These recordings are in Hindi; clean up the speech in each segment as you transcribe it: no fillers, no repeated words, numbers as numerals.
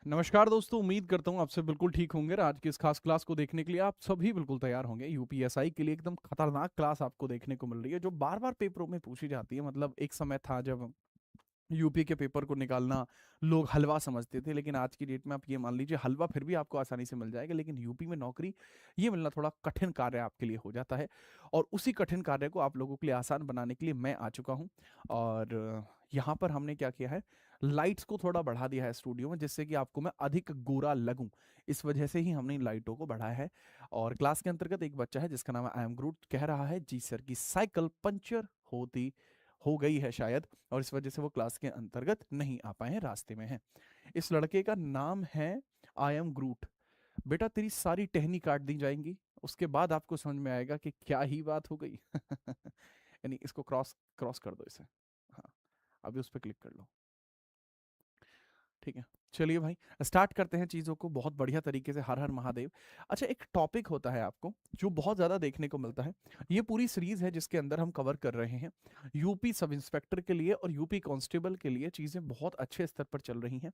नमस्कार दोस्तों, उम्मीद करता हूँ आप सब बिल्कुल ठीक होंगे और आज की इस खास क्लास को देखने के लिए आप सभी बिल्कुल तैयार होंगे। यूपीएसआई के लिए एकदम खतरनाक क्लास आपको देखने को मिल रही है जो बार बार पेपरों में पूछी जाती है। मतलब एक समय था जब यूपी के पेपर को निकालना लोग हलवा समझते थे, लेकिन आज की डेट में आप ये मान लीजिए हलवा फिर भी आपको आसानी से मिल जाएगा, लेकिन यूपी में नौकरी ये मिलना थोड़ा कठिन कार्य आपके लिए हो जाता है। और उसी कठिन कार्य को आप लोगों के लिए आसान बनाने के लिए मैं आ चुका हूँ। और यहाँ पर हमने क्या किया है, लाइट्स को थोड़ा बढ़ा दिया है स्टूडियो में, जिससे कि आपको मैं अधिक गोरा लगूं। इस वजह से ही हमने इन लाइटों को बढ़ाया है। और क्लास के अंतर्गत एक बच्चा है जिसका नाम आई एम ग्रूट, कह रहा है जी सर की साइकिल पंचर होती हो गई है शायद, और इस वजह से वो क्लास के अंतर्गत नहीं आ पाए हैं, रास्ते में हैं। इस लड़के का नाम है आई एम ग्रूट। बेटा तेरी सारी टहनी काट दी जाएंगी, उसके बाद आपको समझ में आएगा कि क्या ही बात हो गई। यानी इसको क्रॉस क्रॉस कर दो इसे। हाँ, अभी उस पर क्लिक कर लो। ठीक है, चलिए भाई स्टार्ट करते हैं चीज़ों को बहुत बढ़िया तरीके से। हर हर महादेव। अच्छा, एक टॉपिक होता है आपको जो बहुत ज़्यादा देखने को मिलता है। ये पूरी सीरीज है जिसके अंदर हम कवर कर रहे हैं यूपी सब इंस्पेक्टर के लिए और यूपी कांस्टेबल के लिए चीज़ें बहुत अच्छे स्तर पर चल रही हैं।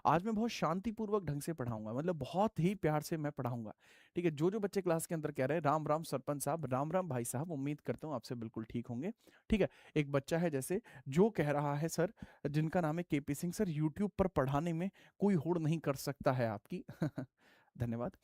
आज मैं बहुत शांतिपूर्वक ढंग से पढ़ाऊंगा, मतलब बहुत ही प्यार से मैं पढ़ाऊंगा। ठीक है, जो जो बच्चे क्लास के अंदर कह रहे हैं राम राम सरपंच साहब, राम राम भाई साहब, उम्मीद करता हूँ आपसे बिल्कुल ठीक होंगे। ठीक है, एक बच्चा है जैसे जो कह रहा है सर, जिनका नाम है केपी सिंह सर, यूट्यूब पर पढ़ाने में कोई होड़ नहीं कर सकता है आपकी। धन्यवाद।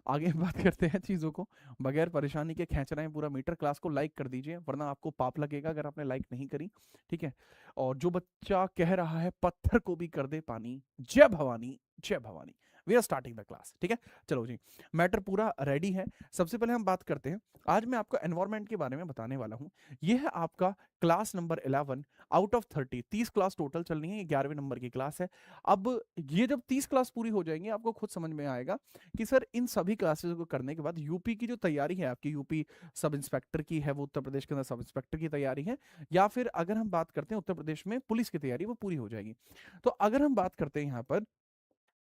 आगे बात करते हैं चीज़ों को बगैर परेशानी के। खींच रहे हैं पूरा मीटर, क्लास को लाइक कर दीजिए वरना आपको पाप लगेगा अगर आपने लाइक नहीं करी। ठीक है, और जो बच्चा कह रहा है पत्थर को भी कर दे पानी, जय भवानी जय Bhavani. We are starting the class. ठीक है, चलो जी, मैटर पूरा रेडी है। सबसे पहले हम बात करते हैं, आज मैं आपको एनवायरमेंट के बारे में बताने वाला हूँ। यह है आपका class number 11 out of 30। 30 class total चलनी है, ये 11वें नंबर की क्लास है। अब ये जब 30 क्लास पूरी हो जाएंगी आपको खुद समझ में आएगा कि सर इन सभी क्लासेस को करने के बाद यूपी की जो तैयारी है आपकी, यूपी सब इंस्पेक्टर की है, वो उत्तर प्रदेश के अंदर सब इंस्पेक्टर की तैयारी है, या फिर अगर हम बात करते हैं उत्तर प्रदेश में पुलिस की तैयारी, वो पूरी हो जाएगी। तो अगर हम बात करते हैं यहाँ पर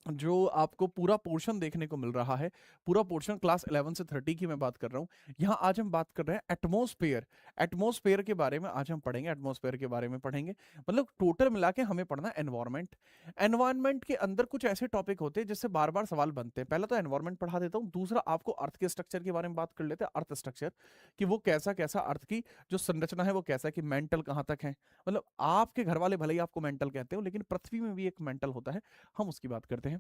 जो आपको पूरा पोर्शन देखने को मिल रहा है, पूरा पोर्शन क्लास 11 से 30 की मैं बात कर रहा हूं। यहां आज हम बात कर रहे हैं एटमॉस्फेयर। एटमॉस्फेयर के बारे में आज हम पढ़ेंगे, एटमॉस्फेयर के बारे में पढ़ेंगे। मतलब टोटल मिला के हमें पढ़ना एनवायरमेंट। एनवायरमेंट के अंदर कुछ ऐसे टॉपिक होते हैं जिससे बार बार सवाल बनते हैं। पहला तो एनवायरमेंट पढ़ा देता हूं, दूसरा आपको अर्थ के स्ट्रक्चर के बारे में बात कर लेते हैं। अर्थ स्ट्रक्चर कि वो कैसा कैसा, अर्थ की जो संरचना है वो कैसा, कि मेंटल कहां तक है। मतलब आपके घर वाले भले ही आपको मेंटल कहते हो, लेकिन पृथ्वी में भी एक मेंटल होता है, हम उसकी बात करते हैं।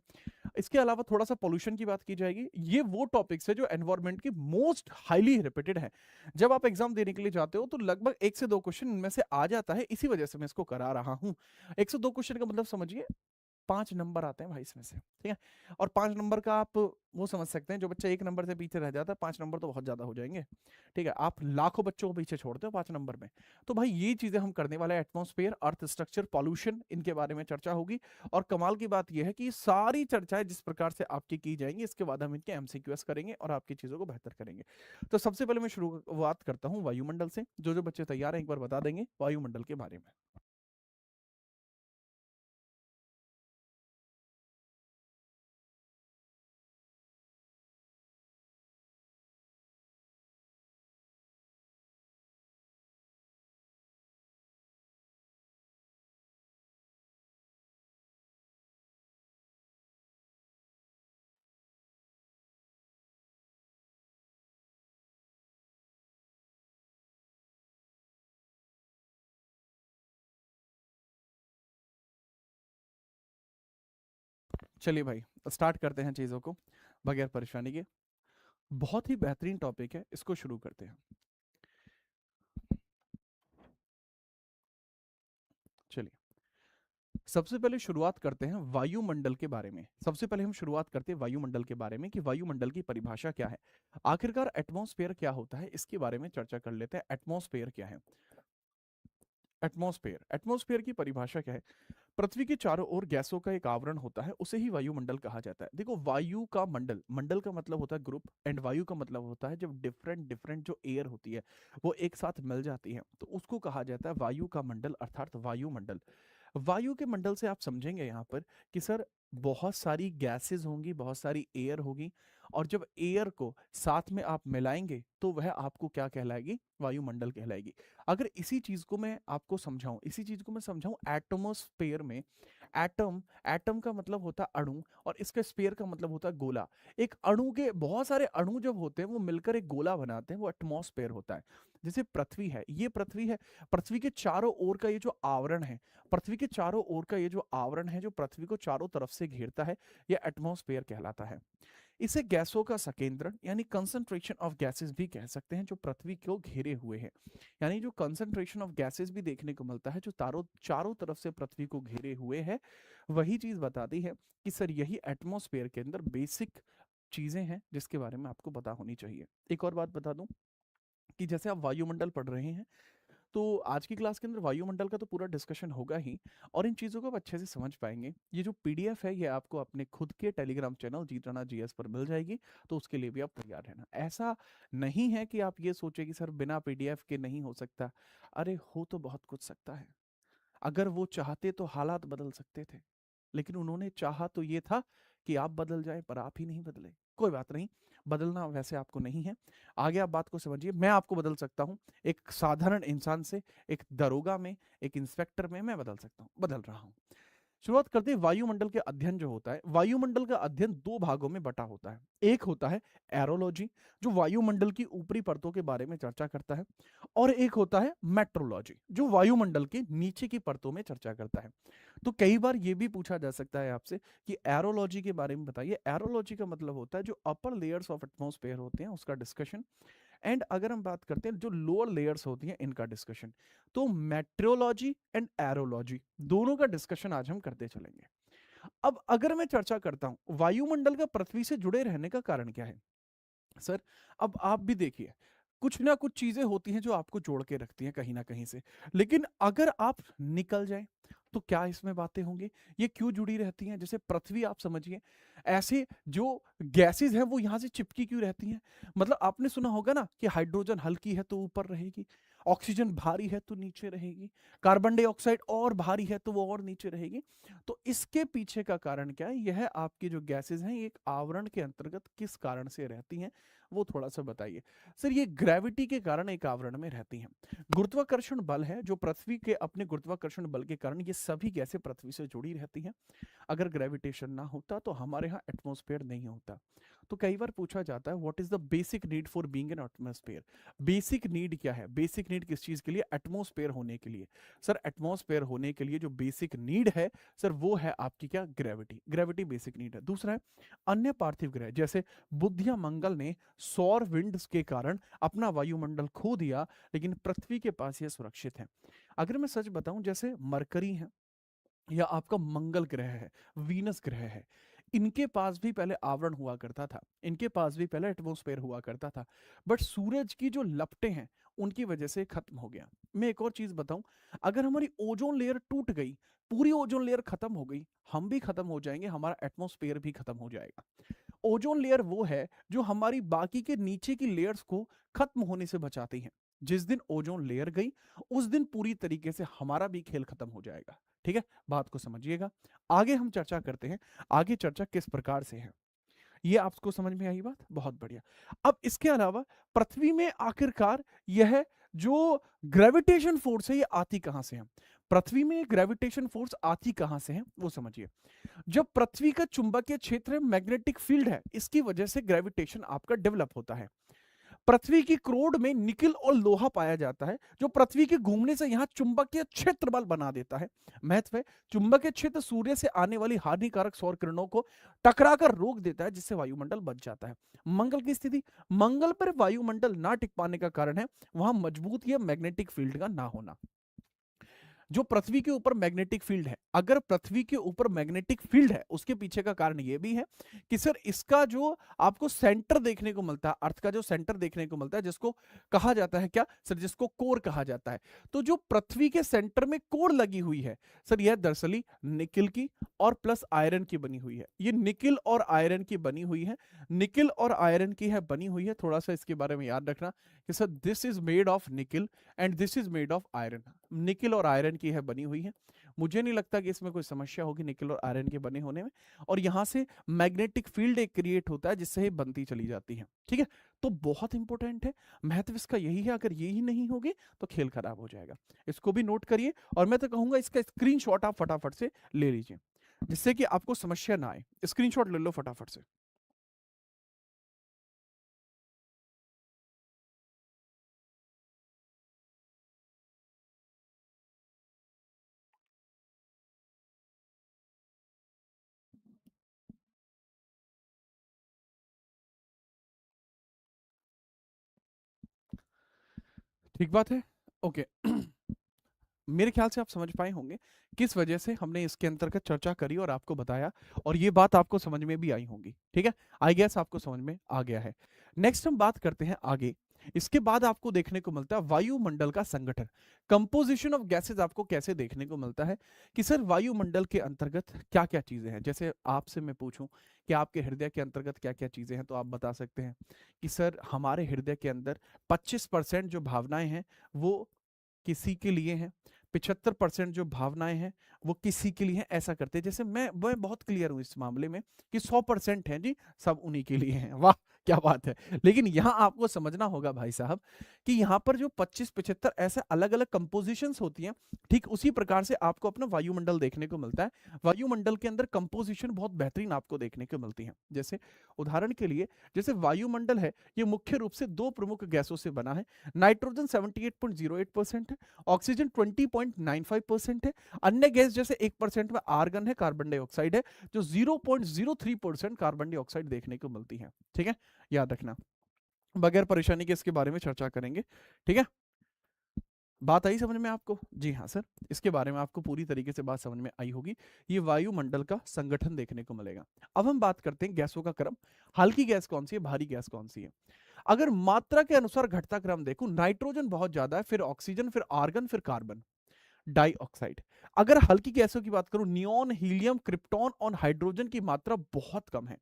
इसके अलावा थोड़ा सा पोल्यूशन की बात की जाएगी। ये वो टॉपिक्स है जो एनवायरमेंट की मोस्ट हाईली रिपीटेड है। जब आप एग्जाम देने के लिए जाते हो तो लगभग 1 से 2 क्वेश्चन इनमें से आ जाता है, इसी वजह से मैं इसको करा रहा हूं। 1 से 2 क्वेश्चन का मतलब समझिए 5 नंबर आते हैं भाई इसमें से। ठीक है, और 5 नंबर का आप वो समझ सकते हैं, जो बच्चा 1 नंबर से पीछे रह जाता है, 5 नंबर तो बहुत ज्यादा हो जाएंगे। ठीक है, आप लाखों बच्चों को पीछे छोड़ते हो 5 नंबर में। तो भाई ये चीजें हम करने वाले हैं, एटमॉस्फेयर, अर्थ स्ट्रक्चर, पॉल्यूशन, इनके बारे में चर्चा होगी। और कमाल की बात यह है कि सारी चर्चाएं जिस प्रकार से आपकी की जाएंगी, इसके बाद हम इनके एमसीक्यूएस करेंगे और आपकी चीजों को बेहतर करेंगे। तो सबसे पहले मैं शुरुआत करता हूं वायुमंडल से। जो जो बच्चे तैयार हैं एक बार बता देंगे वायुमंडल के बारे में। चलिए भाई स्टार्ट करते हैं चीजों को बगैर परेशानी के। बहुत ही बेहतरीन टॉपिक है, इसको शुरू करते हैं। चलिए, सबसे पहले शुरुआत करते हैं वायुमंडल के बारे में। सबसे पहले हम शुरुआत करते हैं वायुमंडल के बारे में कि वायुमंडल की परिभाषा क्या है। आखिरकार एटमॉस्फेयर क्या होता है, इसके बारे में चर्चा कर लेते हैं। एटमॉस्फेयर क्या है? एटमॉस्फेयर, एटमॉस्फेयर की परिभाषा क्या है? पृथ्वी के चारों ओर गैसों का एक आवरण होता है, उसे ही वायुमंडल कहा जाता है। देखो, वायु का मंडल, मंडल का मतलब होता है ग्रुप, एंड वायु का मतलब होता है जब डिफरेंट डिफरेंट जो एयर होती है वो एक साथ मिल जाती है, तो उसको कहा जाता है वायु का मंडल, अर्थात वायुमंडल। वायु के मंडल से आप समझेंगे यहाँ पर कि सर बहुत सारी गैसेस होंगी, बहुत सारी एयर होगी, और जब एयर को साथ में आप मिलाएंगे तो वह आपको क्या कहलाएगी? वायुमंडल कहलाएगी। अगर इसी चीज को मैं आपको समझाऊं, इसी चीज को मैं समझाऊं एटमॉस्फेयर में, एटम, एटम का मतलब होता है अणु, और इसका स्फीयर का मतलब होता है गोला। एक अणु के बहुत सारे अणु जब होते हैं वो मिलकर एक गोला बनाते हैं, वो एटमॉस्फेयर होता है। जैसे पृथ्वी है, ये पृथ्वी है, पृथ्वी के चारों ओर का ये जो आवरण है, पृथ्वी के चारों ओर का ये जो आवरण है जो पृथ्वी को चारों तरफ से घेरता है, यह एटमॉस्फेयर कहलाता है। इसे गैसों का सकेंद्रण यानी कंसंट्रेशन ऑफ गैसेस भी कह सकते हैं, जो पृथ्वी को घेरे हुए हैं। यानी जो कंसंट्रेशन ऑफ गैसेस भी देखने को मिलता है जो तारों चारों तरफ से पृथ्वी को घेरे हुए है, वही चीज बताती है कि सर यही एटमॉस्फेयर के अंदर बेसिक चीजें हैं जिसके बारे में आपको पता होनी चाहिए। एक और बात बता दूं कि जैसे आप वायुमंडल पढ़ रहे हैं, तो आज की क्लास के अंदर वायुमंडल का तो पूरा डिस्कशन होगा ही, और इन चीज़ों को आप अच्छे से समझ पाएंगे। ये जो पीडीएफ है ये आपको अपने खुद के टेलीग्राम चैनल जीत राणा जीएस पर मिल जाएगी, तो उसके लिए भी आप तैयार रहना। ऐसा नहीं है कि आप ये सोचे कि सर बिना पीडीएफ के नहीं हो सकता। अरे हो तो बहुत कुछ सकता है। अगर वो चाहते तो हालात बदल सकते थे, लेकिन उन्होंने चाहा तो ये था कि आप बदल जाए, पर आप ही नहीं बदले। कोई बात नहीं, बदलना वैसे आपको नहीं है। आगे आप बात को समझिए, मैं आपको बदल सकता हूं, एक साधारण इंसान से एक दरोगा में, एक इंस्पेक्टर में मैं बदल सकता हूं, बदल रहा हूं। शुरुआत करते हैं वायुमंडल के अध्ययन जो होता है। वायुमंडल का अध्ययन दो भागों में बटा होता है। एक होता है एरोलॉजी, जो वायुमंडल की ऊपरी परतों के बारे में चर्चा करता है, और एक होता है मेट्रोलॉजी, जो वायुमंडल के नीचे की परतों में चर्चा करता है। तो कई बार यह भी पूछा जा सकता है आपसे कि एरोलॉजी के बारे में बताइए। एरोलॉजी का मतलब होता है जो अपर लेयर्स ऑफ एटमॉस्फेयर होते हैं उसका डिस्कशन, एंड अगर हम बात करते हैं जो लोअर लेयर्स होती हैं इनका डिस्कशन। तो मेट्रोलॉजी एंड एरोलॉजी दोनों का डिस्कशन आज हम करते चलेंगे। अब अगर मैं चर्चा करता हूं वायुमंडल का पृथ्वी से जुड़े रहने का कारण क्या है, सर अब आप भी देखिए, कुछ ना कुछ चीजें होती हैं जो आपको जोड़ के रखती हैं कहीं ना कहीं से, लेकिन अगर आप निकल जाएं तो क्या इसमें बातें होंगी? ये क्यों जुड़ी रहती हैं? जैसे पृथ्वी आप समझिए, ऐसे जो गैसेस हैं वो यहां से चिपकी क्यों रहती हैं? मतलब आपने सुना होगा ना कि हाइड्रोजन हल्की है तो ऊपर रहेगी, ऑक्सीजन भारी है तो नीचे रहेगी, कार्बन डाइऑक्साइड और भारी है तो वो और नीचे रहेगी। तो इसके पीछे का कारण क्या है? यह आपकी जो गैसेस हैं एक आवरण के अंतर्गत किस कारण से रहती हैं, वो थोड़ा सा बताइए। सर ये ग्रेविटी के कारण एक आवरण में रहती हैं। गुरुत्वाकर्षण बल है जो पृथ्वी के अपने गुरुत्वाकर्षण बल के कारण ये सभी गैसें पृथ्वी से जुड़ी रहती हैं। अगर ग्रेविटेशन ना होता तो हमारे यहाँ एटमॉस्फेयर नहीं होता। तो कई बार पूछा जाता है what is the basic need for being an atmosphere? Basic need क्या है? बेसिक नीड किस चीज के लिए? एटमॉस्फेयर होने के लिए। सर एटमॉस्फेयर होने के लिए जो बेसिक नीड है सर वो है आपकी क्या? ग्रेविटी। ग्रेविटी बेसिक नीड है। दूसरा है अन्य पार्थिव ग्रह, जैसे बुध या मंगल ने सौर विंड्स के कारण अपना वायुमंडल खो दिया, लेकिन पृथ्वी के पास यह सुरक्षित है। अगर मैं सच बताऊं, जैसे मरकरी है या आपका मंगल ग्रह है, वीनस ग्रह है, इनके पास भी पहले आवरण हुआ करता था, इनके पास भी पहले एटमॉस्फेयर हुआ करता था, बट सूरज की जो लपटें हैं उनकी वजह से खत्म हो गया। मैं एक और चीज बताऊं, अगर हमारी ओजोन लेयर टूट गई, पूरी ओजोन लेयर खत्म हो गई, हम भी खत्म हो जाएंगे, हमारा एटमॉस्फेयर भी खत्म हो जाएगा। ओजोन लेयर वो है जो हमारी बाकी के नीचे की लेयर्स को खत्म होने से बचाती है। जिस दिन ओजोन लेयर गई उस दिन पूरी तरीके से हमारा भी खेल खत्म हो जाएगा। ठीक है, बात को समझिएगा। आगे हम चर्चा करते हैं, आगे चर्चा किस प्रकार से है, ये आपको समझ में आई बात? बहुत बढ़िया। अब इसके अलावा पृथ्वी में आखिरकार यह जो ग्रेविटेशन फोर्स है ये आती कहां से है? पृथ्वी में ग्रेविटेशन फोर्स आती कहां से है वो समझिए। जब पृथ्वी का चुंबकीय क्षेत्र मैग्नेटिक फील्ड है, इसकी वजह से ग्रेविटेशन आपका डेवलप होता है। पृथ्वी की क्रोड में निकिल और लोहा पाया जाता है जो पृथ्वी के घूमने से यहां चुंबकीय क्षेत्र बल बना देता है। महत्व है, चुंबकीय क्षेत्र सूर्य से आने वाली हानिकारक सौर किरणों को टकराकर रोक देता है, जिससे वायुमंडल बच जाता है। मंगल की स्थिति, मंगल पर वायुमंडल ना टिक पाने का कारण है वहां मजबूत या मैग्नेटिक फील्ड का ना होना। जो पृथ्वी के ऊपर मैग्नेटिक फील्ड है, अगर पृथ्वी के ऊपर मैग्नेटिक फील्ड है, उसके पीछे का कारण यह भी है कि सर इसका जो आपको सेंटर देखने को मिलता है, अर्थ का जो सेंटर देखने को मिलता है, जिसको कहा जाता है क्या सर? जिसको कोर कहा जाता है। तो जो पृथ्वी के सेंटर में कोर लगी हुई है सर, यह दरअसली निकिल की और प्लस आयरन की बनी हुई है। ये निकिल और आयरन की बनी हुई है, निकिल और आयरन की है बनी हुई है। थोड़ा सा इसके बारे में याद रखना कि sir this is made of nickel and this is made of iron. Nickel और आयरन की है बनी हुई है। मुझे नहीं लगता कि इसमें कोई समस्या होगी निकल और आयरन के बने होने में। और यहाँ से मैग्नेटिक फील्ड एक क्रिएट होता है जिससे ये बनती चली जाती है, ठीक है। तो बहुत इंपॉर्टेंट है, महत्व इसका यही है, अगर यही नहीं होगी तो खेल खराब हो जाएगा। इसको भी नोट करिए, और मैं तो कहूंगा इसका स्क्रीनशॉट आप फटाफट से ले लीजिए, जिससे कि आपको समस्या ना आए। स्क्रीनशॉट ले लो फटाफट से। ठीक बात है, ओके। मेरे ख्याल से आप समझ पाए होंगे किस वजह से हमने इसके अंतर्गत चर्चा करी और आपको बताया, और ये बात आपको समझ में भी आई होंगी, ठीक है। आई गेस आपको समझ में आ गया है। नेक्स्ट हम बात करते हैं आगे। इसके बाद आपको देखने को मिलता है वायुमंडल का संगठन, कंपोजिशन ऑफ गैसेस आपको कैसे देखने को मिलता है, कि सर वायुमंडल के अंतर्गत क्या क्या चीजें हैं। जैसे आपसे मैं पूछूं कि आपके हृदय के अंतर्गत क्या क्या चीजें हैं, तो आप बता सकते हैं कि सर हमारे हृदय के अंदर 25% जो भावनाएं हैं वो किसी के लिए हैं, 75% जो भावनाएं हैं वो किसी के लिए हैं। ऐसा करते हैं जैसे मैं बहुत क्लियर हूं इस मामले में कि 100% है जी, सब उन्हीं के लिए हैं। वाह क्या बात है। लेकिन यहां आपको समझना होगा भाई साहब कि यहां पर जो 25-75 ऐसे अलग अलग कंपोजिशंस होती हैं, ठीक उसी प्रकार से आपको अपना वायुमंडल देखने को मिलता है। वायुमंडल के अंदर कंपोजिशन बहुत बेहतरीन आपको देखने को मिलती है। जैसे उदाहरण के लिए, जैसे वायुमंडल है ये मुख्य रूप से दो प्रमुख गैसों से बना है। नाइट्रोजन 78.08% है, ऑक्सीजन 20.95% है, अन्य गैस जैसे 1% में आर्गन है, कार्बन डाइऑक्साइड है, जो 0.03% कार्बन डाइऑक्साइड देखने को मिलती है, ठीक है। याद रखना, बगैर परेशानी के इसके बारे में चर्चा करेंगे, ठीक है। बात आई समझ में आपको? जी हाँ सर, इसके बारे में आपको पूरी तरीके से बात समझ में आई होगी। ये वायुमंडल का संगठन देखने को मिलेगा। अब हम बात करते हैं गैसों का क्रम, हल्की गैस कौन सी है, भारी गैस कौन सी है। अगर मात्रा के अनुसार घटता क्रम देखूं, नाइट्रोजन बहुत ज्यादा है, फिर ऑक्सीजन, फिर आर्गन, फिर कार्बन डाइऑक्साइड। अगर हल्की गैसों की बात करूं, नियोन, हीलियम, क्रिप्टॉन और हाइड्रोजन की मात्रा बहुत कम है।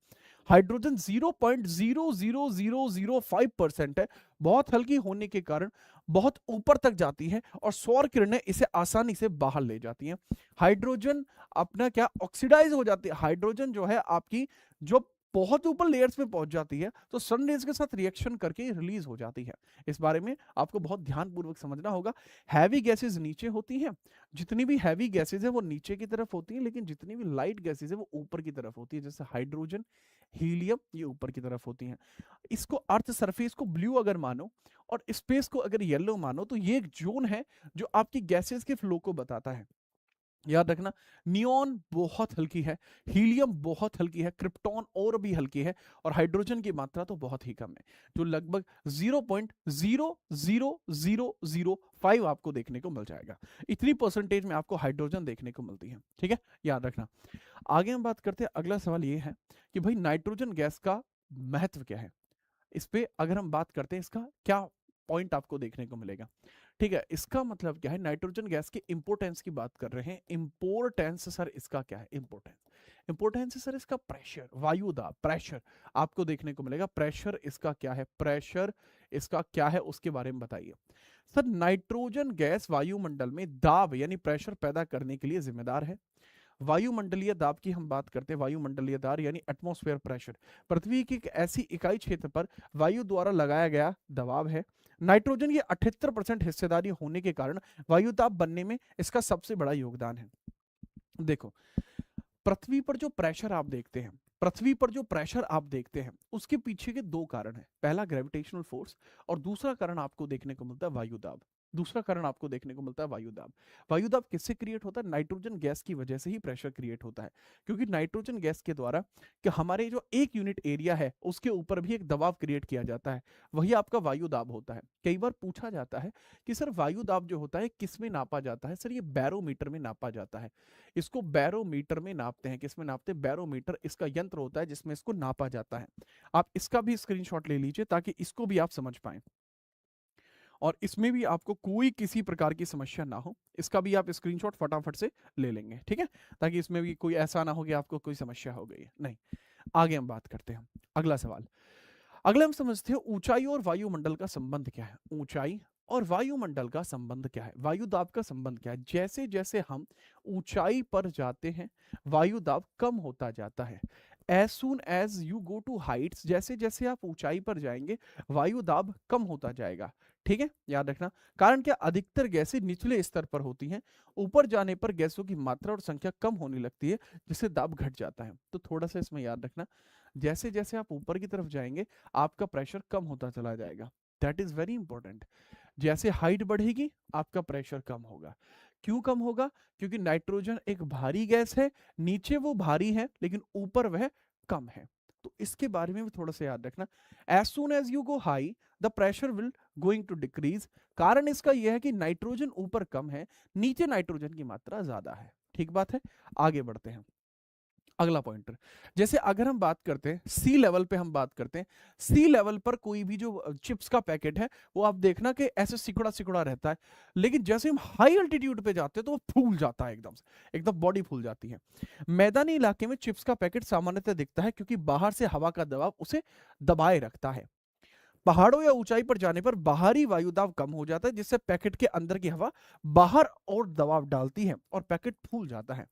हाइड्रोजन 0.00005% है, बहुत हल्की होने के कारण बहुत ऊपर तक जाती है और सौर किरणें इसे आसानी से बाहर ले जाती हैं। हाइड्रोजन अपना क्या ऑक्सीडाइज हो जाती है, हाइड्रोजन जो है आपकी जो बहुत ऊपर लेयर्स में पहुंच जाती है तो सन रेज के साथ रिएक्शन करके रिलीज हो जाती है। इस बारे में आपको बहुत ध्यानपूर्वक समझना होगा। हैवी गैसेस नीचे होती हैं, जितनी भी हैवी गैसेस है वो नीचे की तरफ होती हैं, लेकिन जितनी भी लाइट गैसेस है वो ऊपर की तरफ होती है। जैसे हाइड्रोजन, हीलियम, ये ऊपर की तरफ होती हैं। इसको अर्थ सरफेस को ब्लू अगर मानो और स्पेस को अगर येलो मानो, तो ये एक जोन है जो आपकी गैसेस के फ्लो को बताता है। याद रखना, नियोन बहुत हल्की है, हीलियम बहुत हल्की है, क्रिप्टॉन और भी हल्की है, और हाइड्रोजन की मात्रा तो बहुत ही कम है, जो लगभग 0.00005 आपको देखने को मिल जाएगा। इतनी परसेंटेज में आपको हाइड्रोजन देखने को मिलती है, ठीक है, याद रखना। आगे हम बात करते हैं, अगला सवाल ये है कि भाई नाइट्रोजन गैस का महत्व क्या है। इस पे अगर हम बात करते हैं, इसका क्या पॉइंट आपको देखने को मिलेगा, ठीक है। इसका मतलब क्या है, नाइट्रोजन गैस की इंपोर्टेंस की बात कर रहे हैं। इंपोर्टेंस सर इसका क्या है, इंपोर्टेंस, इंपोर्टेंस सर इसका प्रेशर, वायु दाब, प्रेशर आपको देखने को मिलेगा। प्रेशर इसका क्या है, प्रेशर इसका क्या है, उसके बारे में बताइए। सर नाइट्रोजन गैस वायुमंडल में दाब यानी प्रेशर पैदा करने के लिए जिम्मेदार है। वायुमंडलीय दाब की हम बात करते हैं, वायुमंडलीय दाब यानी एटमॉस्फेयर प्रेशर, पृथ्वी की एक ऐसी इकाई क्षेत्र पर वायु द्वारा लगाया गया दबाव है। नाइट्रोजन की 78% हिस्सेदारी होने के कारण वायु दाब बनने में इसका सबसे बड़ा योगदान है। देखो, पृथ्वी पर जो प्रेशर आप देखते हैं, पृथ्वी पर जो प्रेशर आप देखते हैं उसके पीछे के दो कारण हैं। पहला ग्रेविटेशनल फोर्स, और दूसरा कारण आपको देखने को मिलता है वायु दाब। दूसरा कारण आपको देखने को मिलता है वायु दाब। वायु दाब किससे क्रिएट होता है, नाइट्रोजन गैस की वजह से ही प्रेशर क्रिएट होता है। क्योंकि नाइट्रोजन गैस के द्वारा कि हमारे जो 1 यूनिट एरिया है उसके ऊपर भी एक दबाव क्रिएट किया जाता है, वही आपका वायु दाब होता है। कई बार पूछा जाता है कि सर वायु दाब जो होता है किस में नापा जाता है, सर ये बैरोमीटर में नापा जाता है। इसको बैरोमीटर में नापते हैं, किसमें नापते हैं, बैरोमीटर इसका यंत्र होता है जिसमें इसको नापा जाता है। आप इसका भी स्क्रीनशॉट ले लीजिए ताकि इसको भी आप समझ पाएं, और इसमें भी आपको कोई किसी प्रकार की समस्या ना हो। इसका भी आप स्क्रीनशॉट फटाफट से ले लेंगे, ठीक है, ताकि इसमें भी कोई ऐसा ना हो कि आपको कोई समस्या हो गई है, नहीं। आगे हम बात करते हैं, अगला सवाल। अगले हम समझते हैं ऊंचाई और वायुमंडल का संबंध क्या है। ऊंचाई और वायुमंडल का संबंध क्या है, वायु दाब का संबंध क्या है? जैसे जैसे हम ऊंचाई पर जाते हैं वायु दाब कम होता जाता है। As soon as you go to heights, जैसे जैसे आप ऊंचाई पर जाएंगे वायु दाब कम होता जाएगा। ठीक है, याद रखना। कारण क्या, अधिकतर गैसें निचले स्तर पर होती हैं, ऊपर जाने पर गैसों की मात्रा और संख्या कम होने लगती है, जिससे दाब घट जाता है। तो थोड़ा सा इसमें याद रखना, जैसे जैसे आप ऊपर की तरफ जाएंगे आपका प्रेशर कम होता चला जाएगा। That is very important. जैसे हाइट बढ़ेगी आपका प्रेशर कम होगा। क्यों कम होगा? क्योंकि नाइट्रोजन एक भारी गैस है, नीचे वो भारी है लेकिन ऊपर वह कम है। तो इसके बारे में भी थोड़ा सा याद रखना। As soon as you go high the pressure will going to decrease. कारण इसका यह है कि नाइट्रोजन ऊपर कम है, नीचे नाइट्रोजन की मात्रा ज्यादा है। ठीक बात है, आगे बढ़ते हैं। अगला पॉइंटर, जैसे अगर हम बात करते हैं सी लेवल पे, हम बात करते हैं सी लेवल पर कोई भी जो चिप्स का पैकेट है वो आप देखना कि ऐसे सिकुड़ा सिकुड़ा रहता है, लेकिन जैसे हम हाई अल्टीट्यूड पे जाते हैं तो वो फूल जाता है एकदम से, एकदम बॉडी फूल जाती है। मैदानी इलाके में चिप्स का पैकेट सामान्यतः दिखता है क्योंकि बाहर से हवा का दबाव उसे दबाए रखता है। पहाड़ों या ऊंचाई पर जाने पर बाहरी वायु दाब कम हो जाता है, जिससे पैकेट के अंदर की हवा बाहर और दबाव डालती है और पैकेट फूल जाता है।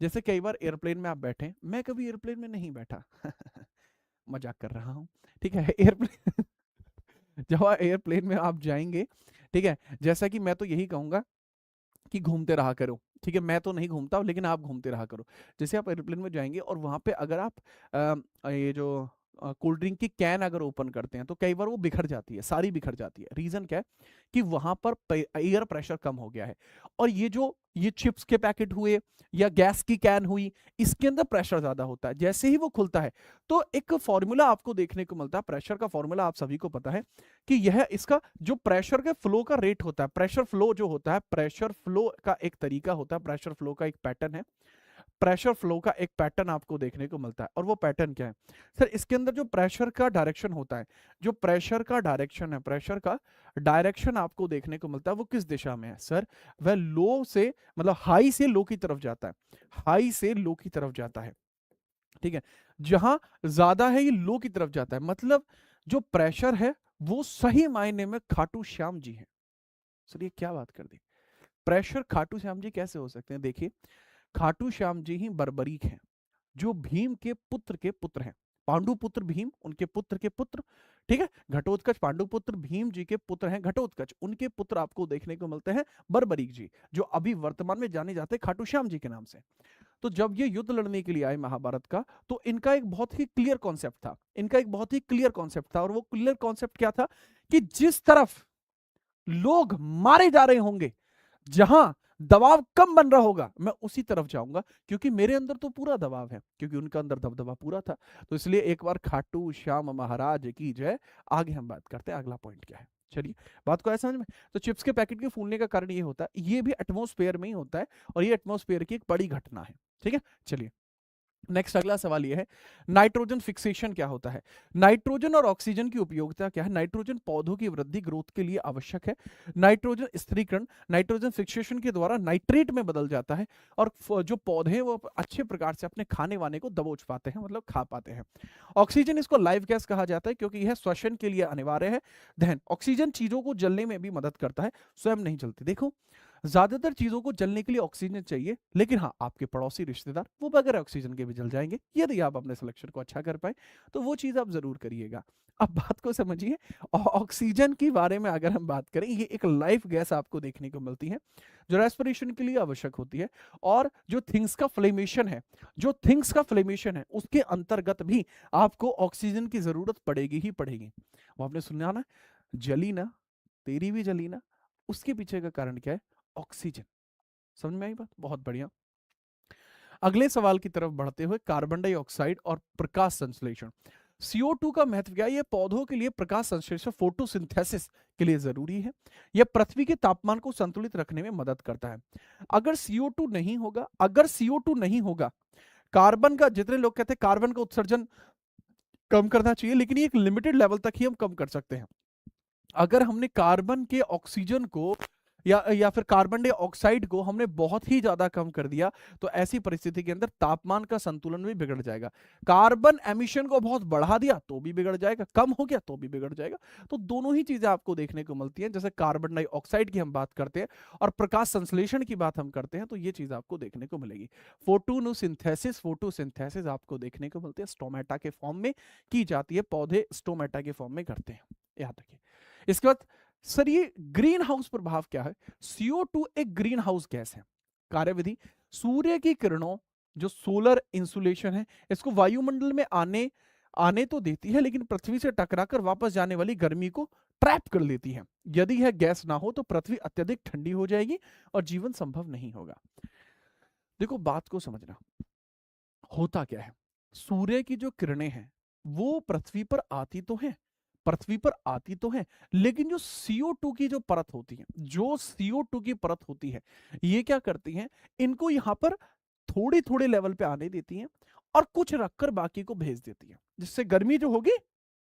जैसे कई बार एयरप्लेन में आप बैठे, मैं कभी एयरप्लेन में नहीं बैठा मजाक कर रहा हूँ, ठीक है। एयरप्लेन जब एयरप्लेन में आप जाएंगे, ठीक है, जैसा कि मैं तो यही कहूंगा कि घूमते रहा करो, ठीक है। मैं तो नहीं घूमता लेकिन आप घूमते रहा करो। जैसे आप एयरप्लेन में जाएंगे और वहां पे अगर आप ये जो कोल्ड ड्रिंक की कैन अगर ओपन करते हैं तो कई बार वो बिखर जाती है, सारी बिखर जाती है। रीजन क्या है कि वहां पर एयर प्रेशर कम हो गया है। और ये चिप्स के पैकेट हुए या गैस की कैन हुई, इसके अंदर प्रेशर ज्यादा होता है। जैसे ही वो खुलता है तो एक फॉर्मूला आपको देखने को मिलता है, प्रेशर का फॉर्मूला आप सभी को पता है कि यह इसका जो प्रेशर के फ्लो का रेट होता है, प्रेशर फ्लो जो होता है, प्रेशर फ्लो का एक तरीका होता है, प्रेशर फ्लो का एक पैटर्न है। प्रेशर फ्लो का एक पैटर्न आपको देखने को मिलता है, और वो पैटर्न क्या है सर? इसके अंदर जो प्रेशर का डायरेक्शन होता है, जो प्रेशर का डायरेक्शन है, प्रेशर का डायरेक्शन आपको देखने को मिलता है, वो किस दिशा में है सर? वह लो से, मतलब हाई से लो की तरफ जाता है, हाई से लो की तरफ जाता है। ठीक है, जहां ज्यादा है ये लो की तरफ जाता है, मतलब जो प्रेशर है वो सही मायने में खाटू श्याम जी है। सर ये क्या बात कर दी, प्रेशर खाटू श्याम जी कैसे हो सकते हैं? देखिए, खाटू श्याम जी ही बर्बरीक हैं, जो भीम के पुत्र हैं। पांडुपुत्र भीम, उनके पुत्र के पुत्र, ठीक है। घटोत्कच पांडुपुत्र भीम जी के पुत्र हैं घटोत्कच, उनके पुत्र आपको देखने को मिलते हैं बर्बरीक जी, जो अभी वर्तमान में जाने जाते हैं खाटू श्याम जी के नाम से। तो जब ये युद्ध लड़ने के लिए आए महाभारत का, तो इनका एक बहुत ही क्लियर कॉन्सेप्ट था, इनका एक बहुत ही क्लियर कॉन्सेप्ट था, और वो क्लियर कॉन्सेप्ट क्या था कि जिस तरफ लोग मारे जा रहे होंगे, जहां दबाव कम बन रहा होगा, मैं उसी तरफ जाऊंगा, क्योंकि मेरे अंदर तो पूरा दबाव है, क्योंकि उनका अंदर दबदबा पूरा था। तो इसलिए एक बार खाटू श्याम महाराज की जय। आगे हम बात करते हैं अगला पॉइंट क्या है। चलिए, बात को ऐसा समझ में। तो चिप्स के पैकेट के फूलने का कारण ये होता है, ये भी एटमॉस्फेयर में ही होता है, और ये एटमॉस्फेयर की एक बड़ी घटना है। ठीक है, चलिए नेक्स्ट अगला सवाल यह है, नाइट्रोजन फिक्सेशन क्या होता है? नाइट्रोजन और ऑक्सीजन की उपयोगिता क्या है? नाइट्रोजन पौधों की वृद्धि, ग्रोथ के लिए आवश्यक है। नाइट्रोजन स्थिरीकरण, नाइट्रोजन फिक्सेशन के द्वारा नाइट्रेट में बदल जाता है, और जो पौधे हैं वो अच्छे प्रकार से अपने खाने वाने को दबोच पाते हैं, मतलब खा पाते हैं। ऑक्सीजन, इसको लाइव गैस कहा जाता है क्योंकि यह श्वसन के लिए अनिवार्य है। दहन, ऑक्सीजन चीजों को जलने में भी मदद करता है, स्वयं नहीं जलती। देखो, ज्यादातर चीजों को जलने के लिए ऑक्सीजन चाहिए, लेकिन हाँ, आपके पड़ोसी रिश्तेदार वो बगैर ऑक्सीजन के भी जल जाएंगे। यदि आप अपने सिलेक्शन को अच्छा कर पाए तो वो चीज आप जरूर करिएगा। अब बात को समझिए, ऑक्सीजन के बारे में अगर हम बात करें, ये एक लाइफ गैस आपको देखने को मिलती है, जो रेस्पिरेशन के लिए आवश्यक होती है। और जो थिंग्स का फ्लेमेशन है, जो थिंग्स का फ्लेमेशन है, उसके अंतर्गत भी आपको ऑक्सीजन की जरूरत पड़ेगी ही पड़ेगी। वो आपने सुना ना, जली ना तेरी भी जली ना, उसके पीछे का कारण क्या है? ऑक्सीजन। समझ में आई बात? बहुत बढ़िया। अगले सवाल की तरफ बढ़ते हुए, कार्बन डाइऑक्साइड और प्रकाश संश्लेषण। CO2 का महत्व क्या है? यह पौधों के लिए प्रकाश संश्लेषण, फोटोसिंथेसिस के लिए जरूरी है। यह पृथ्वी के तापमान को संतुलित रखने में मदद करता है। अगर CO2 नहीं होगा, अगर CO2 नहीं होगा, कार्बन का, जितने लोग कहते हैं कार्बन का उत्सर्जन कम करना चाहिए, लेकिन ये एक लिमिटेड लेवल तक ही हम कम कर सकते हैं। अगर हमने कार्बन के ऑक्सीजन को या फिर कार्बन डाइऑक्साइड को हमने बहुत ही ज्यादा कम कर दिया, तो ऐसी परिस्थिति के अंदर तापमान का संतुलन भी बिगड़ जाएगा। कार्बन एमिशन को बहुत बढ़ा दिया तो भी बिगड़ जाएगा, कम हो गया तो भी बिगड़ जाएगा। तो दोनों ही चीजें आपको देखने को मिलती हैं। जैसे कार्बन डाइऑक्साइड की हम बात करते हैं और प्रकाश संश्लेषण की बात हम करते हैं, तो ये चीज आपको देखने को मिलेगी। फोटोसिंथेसिस आपको देखने को मिलती है, स्टोमेटा के फॉर्म में की जाती है, पौधे स्टोमेटा के फॉर्म में करते हैं, याद रखिए। इसके बाद सर ये ग्रीन हाउस प्रभाव क्या है? CO2 एक ग्रीन हाउस गैस है। कार्यविधि, सूर्य की किरणों, जो सोलर इंसुलेशन है, इसको वायुमंडल में आने आने तो देती है, लेकिन पृथ्वी से टकराकर वापस जाने वाली गर्मी को ट्रैप कर लेती है। यदि यह गैस ना हो तो पृथ्वी अत्यधिक ठंडी हो जाएगी और जीवन संभव नहीं होगा। देखो बात को समझना, होता क्या है, सूर्य की जो किरणें हैं वो पृथ्वी पर आती तो हैं, पृथ्वी पर आती तो है, लेकिन जो CO2 की जो परत होती है, जो CO2 की परत होती है, ये क्या करती है, इनको यहां पर थोड़े थोड़े लेवल पे आने देती हैं और कुछ रखकर बाकी को भेज देती है, जिससे गर्मी जो होगी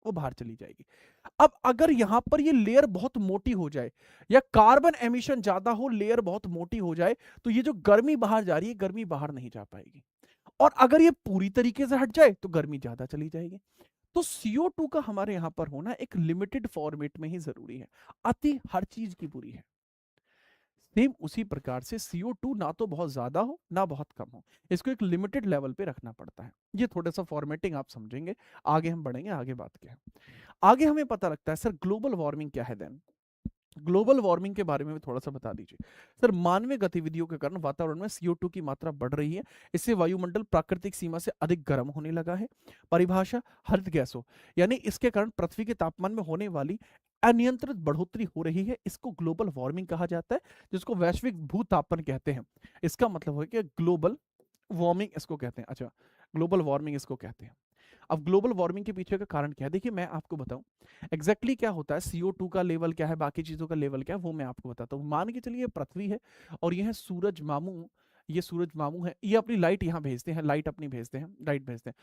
वो बाहर चली जाएगी। अब अगर यहां पर ये लेयर बहुत मोटी हो जाए या कार्बन एमिशन ज्यादा हो, लेयर बहुत मोटी हो जाए, तो ये जो गर्मी बाहर जा रही है, गर्मी बाहर नहीं जा पाएगी। और अगर ये पूरी तरीके से हट जाए तो गर्मी ज्यादा चली जाएगी। तो CO2 का हमारे यहां पर होना एक लिमिटेड फॉर्मेट में ही जरूरी है। अति हर चीज की बुरी है। सेम उसी प्रकार से CO2 ना तो बहुत ज्यादा हो ना बहुत कम हो, इसको एक लिमिटेड लेवल पे रखना पड़ता है। ये थोड़ा सा फॉर्मेटिंग आप समझेंगे, आगे हम बढ़ेंगे। आगे बात क्या है, आगे हमें पता लगता है सर ग्लोबल वार्मिंग क्या है। देन ग्लोबल वार्मिंग के बारे में भी थोड़ा सा बता दीजिए सर। मानवीय गतिविधियों के कारण वातावरण में CO2 की मात्रा बढ़ रही है, इससे वायुमंडल प्राकृतिक सीमा से अधिक गर्म होने लगा है। परिभाषा, हरित गैसों, यानी इसके कारण पृथ्वी के तापमान में होने वाली अनियंत्रित बढ़ोतरी हो रही है, इसको ग्लोबल वार्मिंग कहा जाता है, जिसको वैश्विक भूतापन कहते हैं। इसका मतलब है कि ग्लोबल वार्मिंग इसको कहते हैं। अच्छा, ग्लोबल वार्मिंग इसको कहते हैं। अब ग्लोबल वार्मिंग के पीछे का कारण क्या है, देखिए मैं आपको बताऊं एग्जैक्टली क्या होता है। CO2 का लेवल क्या है, बाकी चीजों का लेवल क्या है, वो मैं आपको बताता हूँ। मान के चलिए पृथ्वी है और ये है सूरज मामू, ये सूरज मामू है, ये अपनी लाइट यहाँ भेजते हैं, लाइट अपनी भेजते हैं, लाइट भेजते हैं,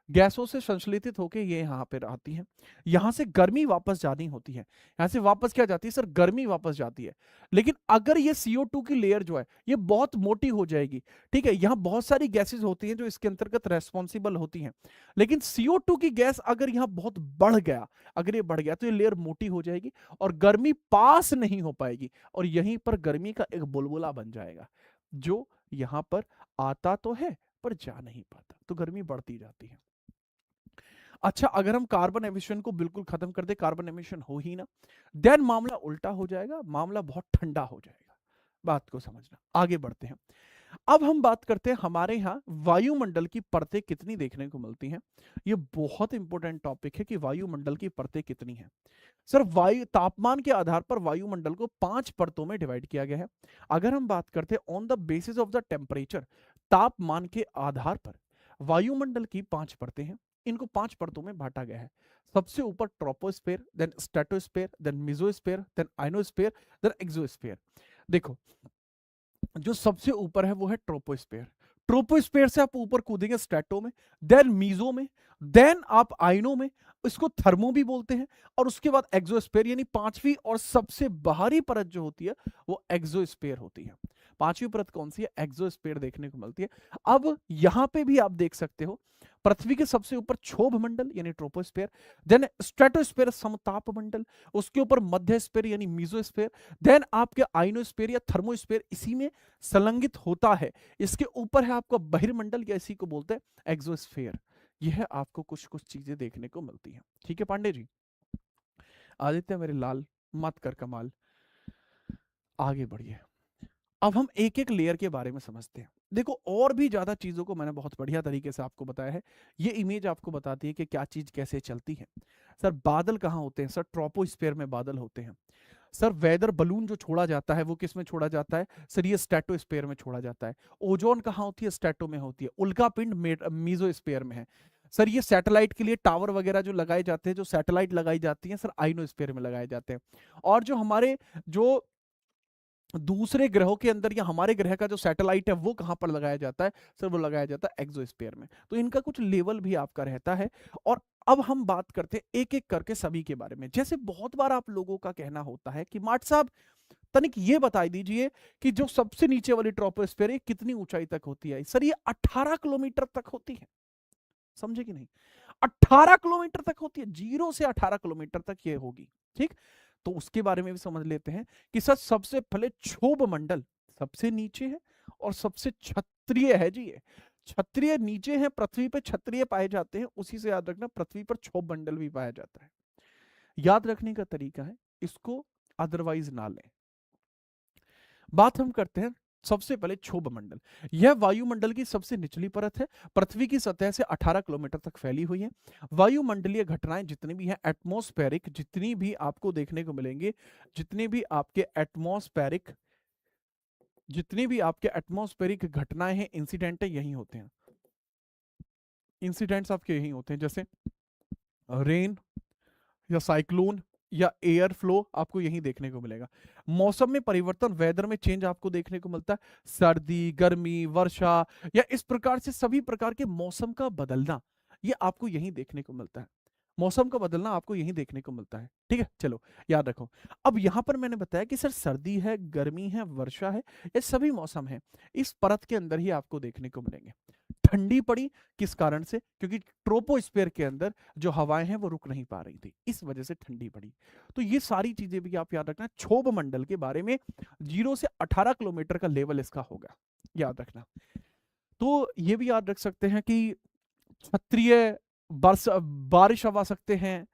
गैसों से संश्लेषित होकर ये यहाँ पर आती है, यहाँ से गर्मी वापस जानी होती है, यहाँ से वापस क्या जाती है सर, गर्मी वापस जाती है। लेकिन अगर ये CO2 की लेयर जो है ये बहुत मोटी हो जाएगी, ठीक है, यहाँ बहुत सारी गैसेज होती हैं जो इसके अंतर्गत रेस्पॉन्सिबल होती हैं, लेकिन CO2 की गैस अगर यहां बहुत बढ़ गया, अगर ये बढ़ गया तो ये लेयर मोटी हो जाएगी और गर्मी पास नहीं हो पाएगी और यहीं पर गर्मी का एक बुलबुला बन जाएगा, जो यहां पर आता तो है पर जा नहीं पाता, तो गर्मी बढ़ती जाती है। अच्छा, अगर हम कार्बन एमिशन को बिल्कुल खत्म कर दे, कार्बन एमिशन हो ही ना, देन मामला उल्टा हो जाएगा, मामला बहुत ठंडा हो जाएगा। बात को समझना, आगे बढ़ते हैं। अब हम बात करते हैं हमारे यहाँ वायुमंडल की परतें कितनी देखने को मिलती हैं। ये बहुत इंपॉर्टेंट टॉपिक है कि वायुमंडल की परतें कितनी हैं। सर वायु तापमान के आधार पर वायुमंडल को 5 परतों में डिवाइड किया गया है। अगर हम बात करते हैं on the basis of the temperature, तापमान के आधार पर वायुमंडल की 5 परतें हैं, इनको 5 परतों में बांटा गया है। सबसे ऊपर troposphere, then stratosphere, then mesosphere, then ionosphere, then exosphere. देखो, जो सबसे ऊपर है वो है ट्रोपोस्फेयर। ट्रोपोस्फेयर से आप ऊपर कूदेंगे स्ट्रेटो में, देन मीजो में, देन आप आइनो में, इसको थर्मो भी बोलते हैं, और उसके बाद एक्सोस्फेयर, यानी पांचवी और सबसे बाहरी परत जो होती है वो एक्सोस्फेयर होती है। पांचवी परत कौन सी है, एक्सोस्फेयर देखने को मिलती है। अब यहां पे भी आप देख सकते हो पृथ्वी के सबसे ऊपर क्षोभ मंडल यानी ट्रोपोस्फेयर, देन स्ट्रेटोस्फेयर समताप मंडल, उसके ऊपर मध्यस्फेयर यानी मीजोस्फेयर, देन आपके आइनोस्फेयर या थर्मोस्फेयर इसी में संलग्नित होता है। इसके ऊपर है आपका बहिर्मंडल या इसी को बोलते हैं एक्सोस्फेयर। यह आपको कुछ कुछ चीजें देखने को मिलती हैं। ठीक है पांडे जी, आदित्य मेरे लाल, मत कर कमाल, आगे बढ़िए। अब हम एक एक लेयर के बारे में समझते हैं। देखो और भी ज्यादा चीजों को मैंने बहुत बढ़िया तरीके से आपको बताया है। ये इमेज आपको बताती है कि क्या चीज कैसे चलती है। सर बादल कहाँ होते हैं, सर ट्रोपोस्फेयर में बादल होते हैं। सर वेदर बलून जो छोड़ा जाता है वो किस में छोड़ा जाता है, सर ये स्ट्रेटोस्फेयर में छोड़ा जाता है। ओजोन कहाँ होती है, स्ट्रेटो में होती है। उल्का पिंड मीजोस्फेयर में है। सर ये सैटेलाइट के लिए टावर वगैरह जो लगाए जाते हैं, जो सैटेलाइट लगाई जाती है सर आइनोस्फेयर में लगाए जाते हैं। और जो हमारे जो दूसरे ग्रहों के अंदर या हमारे ग्रह का जो सैटेलाइट है वो कहां पर लगाया जाता है, सर वो लगाया जाता है एक्सोस्फीयर में। तो इनका कुछ लेवल भी आपका रहता है। और अब हम बात करते हैं एक एक करके सभी के बारे में। जैसे बहुत बार आप लोगों का कहना होता है कि माट साहब तनिक ये बता दीजिए कि जो सबसे नीचे वाली ट्रोपोस्फेयर है कितनी ऊंचाई तक होती है। सर ये 18 किलोमीटर तक होती है, समझे कि नहीं? 18 किलोमीटर तक होती है, 0 से 18 किलोमीटर तक ये होगी। ठीक, तो उसके बारे में भी समझ लेते हैं कि सर सबसे पहले क्षोभ मंडल सबसे नीचे है और सबसे क्षत्रिय है जी। ये क्षत्रिय नीचे है, पृथ्वी पे क्षत्रिय पाए जाते हैं, उसी से याद रखना पृथ्वी पर क्षोभ मंडल भी पाया जाता है। याद रखने का तरीका है, इसको अदरवाइज ना लें। बात हम करते हैं सबसे पहले क्षोभ मंडल। यह वायुमंडल की सबसे निचली परत है, पृथ्वी की सतह से 18 किलोमीटर तक फैली हुई है। वायुमंडलीय घटनाएं जितनी भी हैं, एटमॉस्फेरिक जितनी भी आपको देखने को मिलेंगे, जितने भी आपके एटमॉस्फेरिक जितनी भी आपके एटमॉस्फेरिक घटनाएं हैं, इंसिडेंट यही होते हैं। इंसिडेंट्स आपके यही होते हैं, जैसे रेन या साइक्लोन या एयर फ्लो आपको यही देखने को मिलेगा। मौसम में परिवर्तन, वेदर में चेंज आपको देखने को मिलता है। सर्दी, गर्मी, वर्षा या इस प्रकार से सभी प्रकार के मौसम का बदलना, ये आपको यही देखने को मिलता है। मौसम का बदलना आपको यही देखने को मिलता है। ठीक है, चलो याद रखो। अब यहां पर मैंने बताया कि सर सर्दी है, गर्मी है, वर्षा है, ये सभी मौसम है इस परत के अंदर ही आपको देखने को मिलेंगे। ठंडी पड़ी किस कारण से? क्योंकि ट्रोपोस्फेयर के अंदर जो हवाएं हैं वो रुक नहीं पा रही थी, इस वजह से ठंडी पड़ी। तो ये सारी चीजें भी आप याद रखना। क्षोभ मंडल के बारे में 0 से 18 किलोमीटर का लेवल इसका होगा, याद रखना। तो ये भी याद रख सकते हैं कि क्षत्रिय बारिश हवा सकते हैं,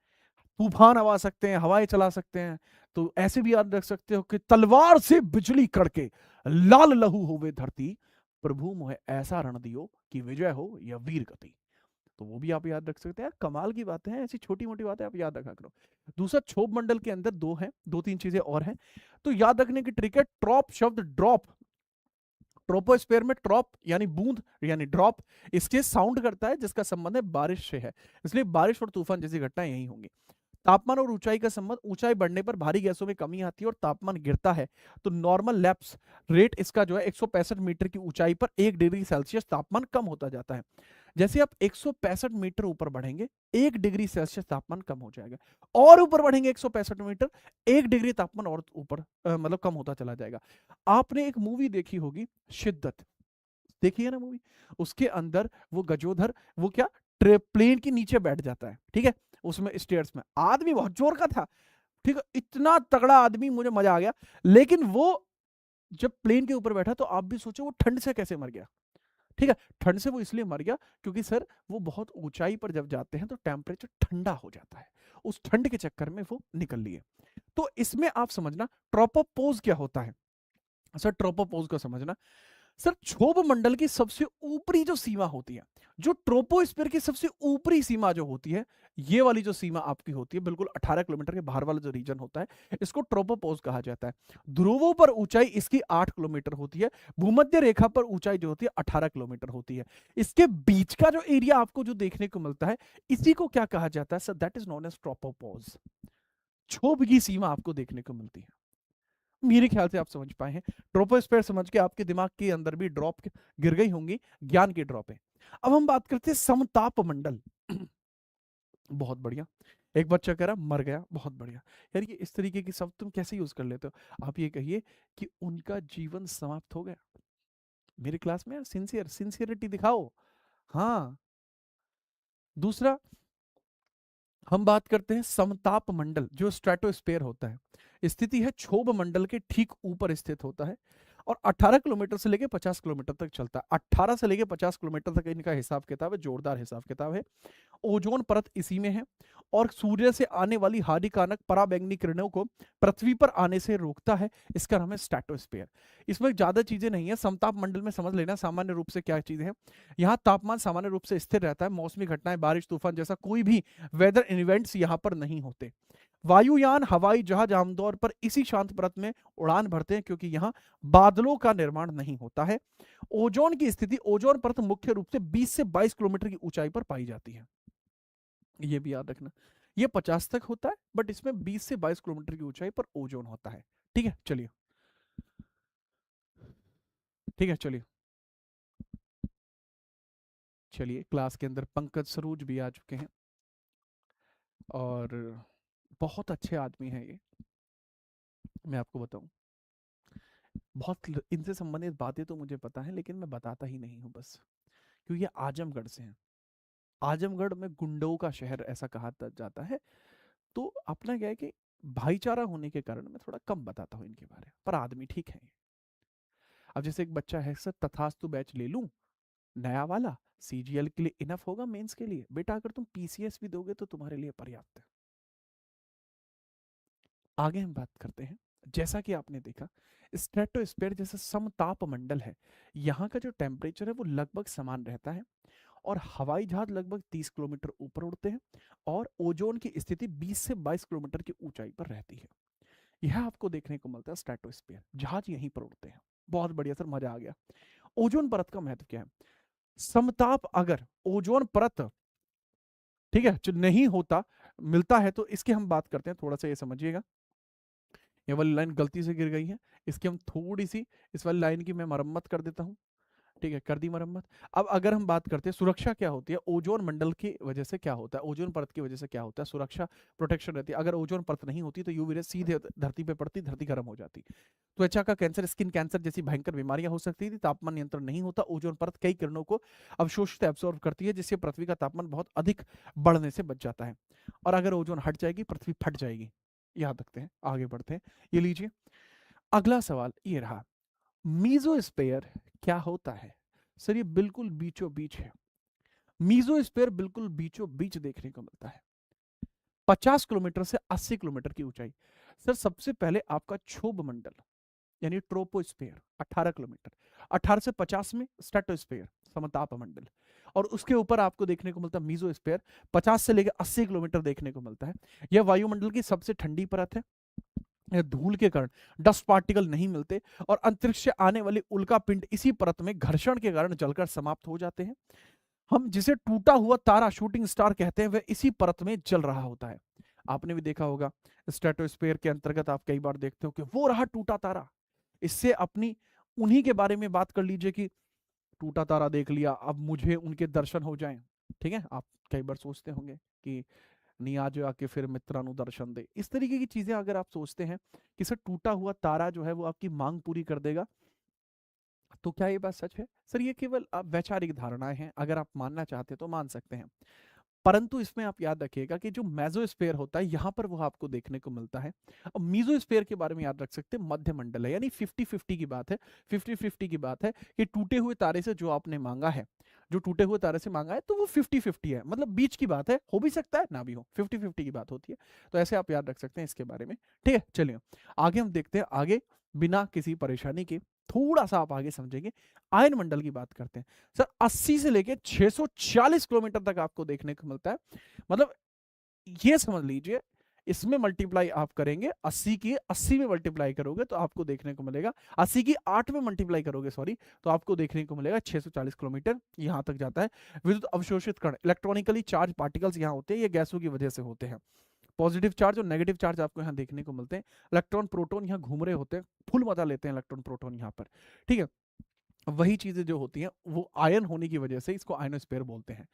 तूफान हवा सकते हैं, हवाएं चला सकते हैं। तो ऐसे भी याद रख सकते हो कि तलवार से बिजली कड़के, लाल लहू होवे धरती, प्रभु मोहे ऐसा रण दियो कि विजय हो या वीर गति। तो वो भी आप याद रख सकते हैं। कमाल की बातें हैं, ऐसी छोटी मोटी बातें आप याद रखा करो। दूसरा, क्षोभ मंडल के अंदर दो है, दो तीन चीजें और हैं तो याद रखने की ट्रिक है। ट्रॉप शब्द ड्रॉप, ट्रोपोस्फेयर में ट्रॉप यानी बूंद यानी ड्रॉप, इसके साउंड करता है जिसका संबंध है बारिश से है, इसलिए बारिश और तूफान जैसी घटनाएं यही होंगी। तापमान और ऊंचाई का संबंध, ऊंचाई बढ़ने पर भारी गैसों में कमी आती है और तापमान गिरता है, तो नॉर्मल लैप्स रेट इसका जो है 165 मीटर की ऊंचाई पर 1 डिग्री सेल्सियस तापमान कम होता जाता है। जैसे आप 165 मीटर ऊपर बढ़ेंगे, 1 डिग्री सेल्सियस तापमान कम हो जाएगा, और ऊपर बढ़ेंगे 165 मीटर, 1 डिग्री तापमान और ऊपर मतलब कम होता चला जाएगा। आपने एक मूवी देखी होगी शिद्दत, देखी है ना मूवी? उसके अंदर वो गजोधर, वो क्या, प्लेन के नीचे बैठ जाता है, ठीक है, उसमें स्टेयर्स में आदमी बहुत जोर का था, ठीक है, इतना तगड़ा आदमी, मुझे मजा आ गया। लेकिन वो जब प्लेन के ऊपर बैठा तो आप भी सोचो वो ठंड से कैसे मर गया। ठीक है, ठंड से वो इसलिए मर गया क्योंकि सर वो बहुत ऊंचाई पर जब जाते हैं तो टेम्परेचर ठंडा हो जाता है, उस ठंड के चक्कर में वो निकल लिए। तो इसमें आप समझना ट्रोपोपोज क्या होता है। सर ट्रोपोपोज को समझना, सर क्षोभ मंडल की सबसे ऊपरी जो सीमा होती है, जो ट्रोपोस्फीयर की सबसे ऊपरी सीमा जो होती है, ये वाली जो सीमा आपकी होती है बिल्कुल 18 किलोमीटर के बाहर वाला जो रीजन होता है, इसको ट्रोपोपोज कहा जाता है। ध्रुवों पर ऊंचाई इसकी 8 किलोमीटर होती है, भूमध्य रेखा पर ऊंचाई जो होती है 18 किलोमीटर होती है। इसके बीच का जो एरिया आपको जो देखने को मिलता है, इसी को क्या कहा जाता है sir? That is known as tropopause. क्षोभ की सीमा आपको देखने को मिलती है। मेरे ख्याल से आप समझ पाए हैं। ट्रोपोस्फेयर समझ के आपके दिमाग के अंदर भी ड्रॉप गिर गई होंगी, ज्ञान की ड्रॉप है। अब हम बात करते हैं समताप मंडल। बहुत बढ़िया। एक बच्चा कह रहा मर गया, बहुत बढ़िया। यार ये इस तरीके की शब्द तुम कैसे यूज कर लेते हो? आप ये कहिए कि उनका जीवन समाप्त हो गया। मेरे क्लास में सिंसियरिटी दिखाओ। हाँ। दूसरा, हम बात करते हैं समताप मंडल, जो स्ट्रेटोस्फेयर होता है, स्थिति है क्षोभ मंडल के ठीक ऊपर स्थित होता है और 18 किलोमीटर से लेके 50 किलोमीटर तक चलता है। 18 से लेके 50 किलोमीटर तक इनका हिसाब किताब है, जोरदार हिसाब किताब है। ओजोन परत इसी में है और सूर्य से आने वाली हानिकारक पराबैंगनी किरणों को पृथ्वी पर आने से रोकता है, इसका नाम है स्ट्रेटोस्फेयर। इसमें ज्यादा चीजें नहीं है, समताप मंडल में समझ लेना सामान्य रूप से क्या चीजें हैं। यहाँ तापमान सामान्य रूप से स्थिर रहता है, मौसमी घटनाएं, बारिश, तूफान जैसा कोई भी वेदर इवेंट्स यहाँ पर नहीं होते। वायुयान, हवाई जहाज आमतौर पर इसी शांत परत में उड़ान भरते हैं क्योंकि यहाँ बादलों का निर्माण नहीं होता है। ओजोन की स्थिति, ओजोन परत मुख्य रूप से 20 से 22 किलोमीटर की ऊंचाई पर पाई जाती है, ये भी याद रखना। ये 50 तक होता है बट इसमें 20 से 22 किलोमीटर की ऊंचाई पर ओजोन होता है। ठीक है, चलिए। ठीक है, चलिए। चलिए, क्लास के अंदर पंकज सरूज भी आ चुके हैं। और बहुत अच्छे आदमी हैं ये, मैं आपको बताऊं। इनसे संबंधित बातें तो मुझे पता है, लेकिन मैं बताता ही नहीं हूँ बस, क्योंकि ये आजमगढ़ से हैं। आजमगढ़ में गुंडों का शहर ऐसा कहा जाता है। तो अपना क्या है कि भाईचारा होने के कारण मैं थोड़ा कम बताता हूँ इनके बारे में, पर आदमी ठीक है ये। अब जैसे एक बच्चा है, सर तथास्तु बैच ले लूं नया वाला, सीजीएल के लिए इनफ होगा, मेंस के लिए बेटा अगर तुम पीसीएस भी दोगे तो तुम्हारे लिए पर्याप्त है। आगे हम बात करते हैं। जैसा कि आपने देखा, स्ट्रेटोस्फेयर जैसे समताप मंडल है, यहाँ का जो टेम्परेचर है वो लगभग समान रहता है, और हवाई जहाज लगभग 30 किलोमीटर ऊपर उड़ते हैं, और ओजोन की स्थिति 20 से 22 किलोमीटर की ऊंचाई पर रहती है। यह आपको देखने को मिलता है स्ट्रेटोस्फेयर, जहाज यहीं पर उड़ते हैं। बहुत बढ़िया सर, मजा आ गया। ओजोन परत का महत्व क्या है? समताप अगर ओजोन परत, ठीक है, जो नहीं होता, मिलता है, तो इसकी हम बात करते हैं, थोड़ा सा ये समझिएगा। ये वाली लाइन गलती से गिर गई है, इसकी हम थोड़ी सी, इस वाली लाइन की मैं मरम्मत कर देता हूँ। ठीक है, कर दी मरम्मत। अब अगर हम बात करते हैं सुरक्षा क्या होती है, ओजोन मंडल की वजह से क्या होता है, ओजोन परत की वजह से क्या होता है, सुरक्षा, प्रोटेक्शन रहती है। अगर ओजोन परत नहीं होती तो यूवी रे सीधे धरती पे पड़ती, धरती गर्म हो जाती। त्वचा का कैंसर, स्किन कैंसर जैसी भयंकर बीमारियां हो सकती थी। तापमान नियंत्रण नहीं होता, ओजोन परत कई किरणों को अवशोषित एब्सॉर्ब करती है, जिससे पृथ्वी का तापमान बहुत अधिक बढ़ने से बच जाता है। और अगर ओजोन हट जाएगी, पृथ्वी फट जाएगी। याद रखते हैं, आगे बढ़ते हैं। ये लीजिए, अगला सवाल ये रहा, मीजोस्फेयर क्या होता है? सर ये बिल्कुल बीचों बीच है। मीजोस्फेयर बिल्कुल बीचों बीच देखने को मिलता है, 50 किलोमीटर से 80 किलोमीटर की ऊंचाई। सर सबसे पहले आपका क्षोभ मंडल यानी ट्रोपोस्फेयर 18 किलोमीटर, 18 से 50 में स्ट्रेटोस्फेयर समताप मंडल, और उसके ऊपर आपको देखने को मिलता है मीजोस्फेयर, 50 से लेकर 80 किलोमीटर देखने को मिलता है। यह वायुमंडल की सबसे ठंडी परत है। धूल के कारण डस्ट पार्टिकल नहीं मिलते, और अंतरिक्ष से आने वाले उल्का पिंड इसी परत में घर्षण के कारण जलकर समाप्त हो जाते हैं। हम जिसे टूटा हुआ तारा, शूटिंग स्टार कहते हैं, वह इसी परत में जल रहा होता है। आपने भी देखा होगा, स्ट्रेटोस्फेयर के अंतर्गत आप कई बार देखते हो कि वो रहा टूटा तारा। इससे अपनी उन्हीं के बारे में बात कर लीजिए कि टूटा तारा देख लिया, अब मुझे उनके दर्शन हो जाएं। ठीक है, आप कई बार सोचते होंगे कि नहीं आज आके फिर मित्रानु दर्शन दे, इस तरीके की चीजें अगर आप सोचते हैं कि सर टूटा हुआ तारा जो है वो आपकी मांग पूरी कर देगा, तो क्या ये बात सच है? सर ये केवल वैचारिक धारणाएं हैं, अगर आप मानना चाहते हैं तो मान सकते हैं। परंतु इसमें आप याद रखिएगा कि जो मेसोस्फेयर होता है यहाँ पर वो आपको देखने को मिलता है। अब मीजोस्फेयर के बारे में याद रख सकते हैं, मध्य मंडल है, यानी 50-50 की बात है। 50-50 की बात है कि टूटे हुए तारे से जो आपने मांगा है, जो टूटे हुए तारे से मांगा है, तो वो 50-50 है, मतलब बीच की बात है, हो भी सकता है ना भी हो, 50-50 की बात होती है। तो ऐसे आप याद रख सकते हैं इसके बारे में। ठीक है, चलिए आगे हम देखते हैं, आगे बिना किसी परेशानी के थोड़ा सा आप आगे समझेंगे, आयन मंडल की बात करते हैं। सर 80 से लेके 640 किलोमीटर तक आपको देखने को मिलता है। मतलब ये समझ लीजिए, इसमें मल्टीप्लाई आप करेंगे, 80 की 80 में मल्टीप्लाई करोगे तो आपको देखने को मिलेगा, 80 की 8 में मल्टीप्लाई करोगे सॉरी, तो आपको देखने को मिलेगा 640 किलोमीटर यहां तक जाता है। विद्युत अवशोषित कण, इलेक्ट्रॉनिकली चार्ज पार्टिकल्स यहाँ होते हैं, ये गैसों की वजह से होते हैं। पॉजिटिव चार्ज और नेगेटिव चार्ज आपको यहाँ देखने को मिलते हैं। इलेक्ट्रॉन प्रोटॉन यहाँ घूम रहे होते हैं, फुल मजा लेते हैं इलेक्ट्रॉन प्रोटॉन यहाँ पर। ठीक है, वही चीजें जो होती हैं वो आयन होने की वजह से इसको आयनोस्फीयर बोलते हैं।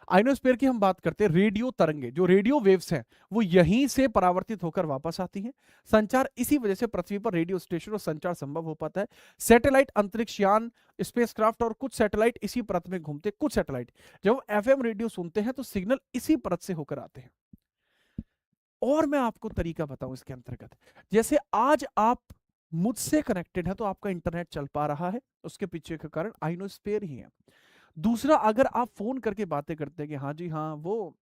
आयनोस्फीयर की हम बात करते हैं, रेडियो तरंगे, जो रेडियो वेव्स हैं वो यहीं से परावर्तित होकर वापस आती हैं। संचार इसी वजह से पृथ्वी पर रेडियो स्टेशन और संचार संभव हो पाता है। सैटेलाइट, अंतरिक्ष यान, स्पेसक्राफ्ट और कुछ सैटेलाइट इसी परत में घूमते, कुछ सैटेलाइट जब एफएम रेडियो सुनते हैं तो सिग्नल इसी परत से होकर आते हैं। और मैं आपको तरीका बताऊं इसके अंतर्गत, जैसे आज आप मुझसे कनेक्टेड है तो आपका इंटरनेट चल पा रहा है, उसके पीछे का कारण आइनोस्फेयर ही है। दूसरा, अगर आप फोन करके बातें करते हैं कि हाँ जी हाँ वो,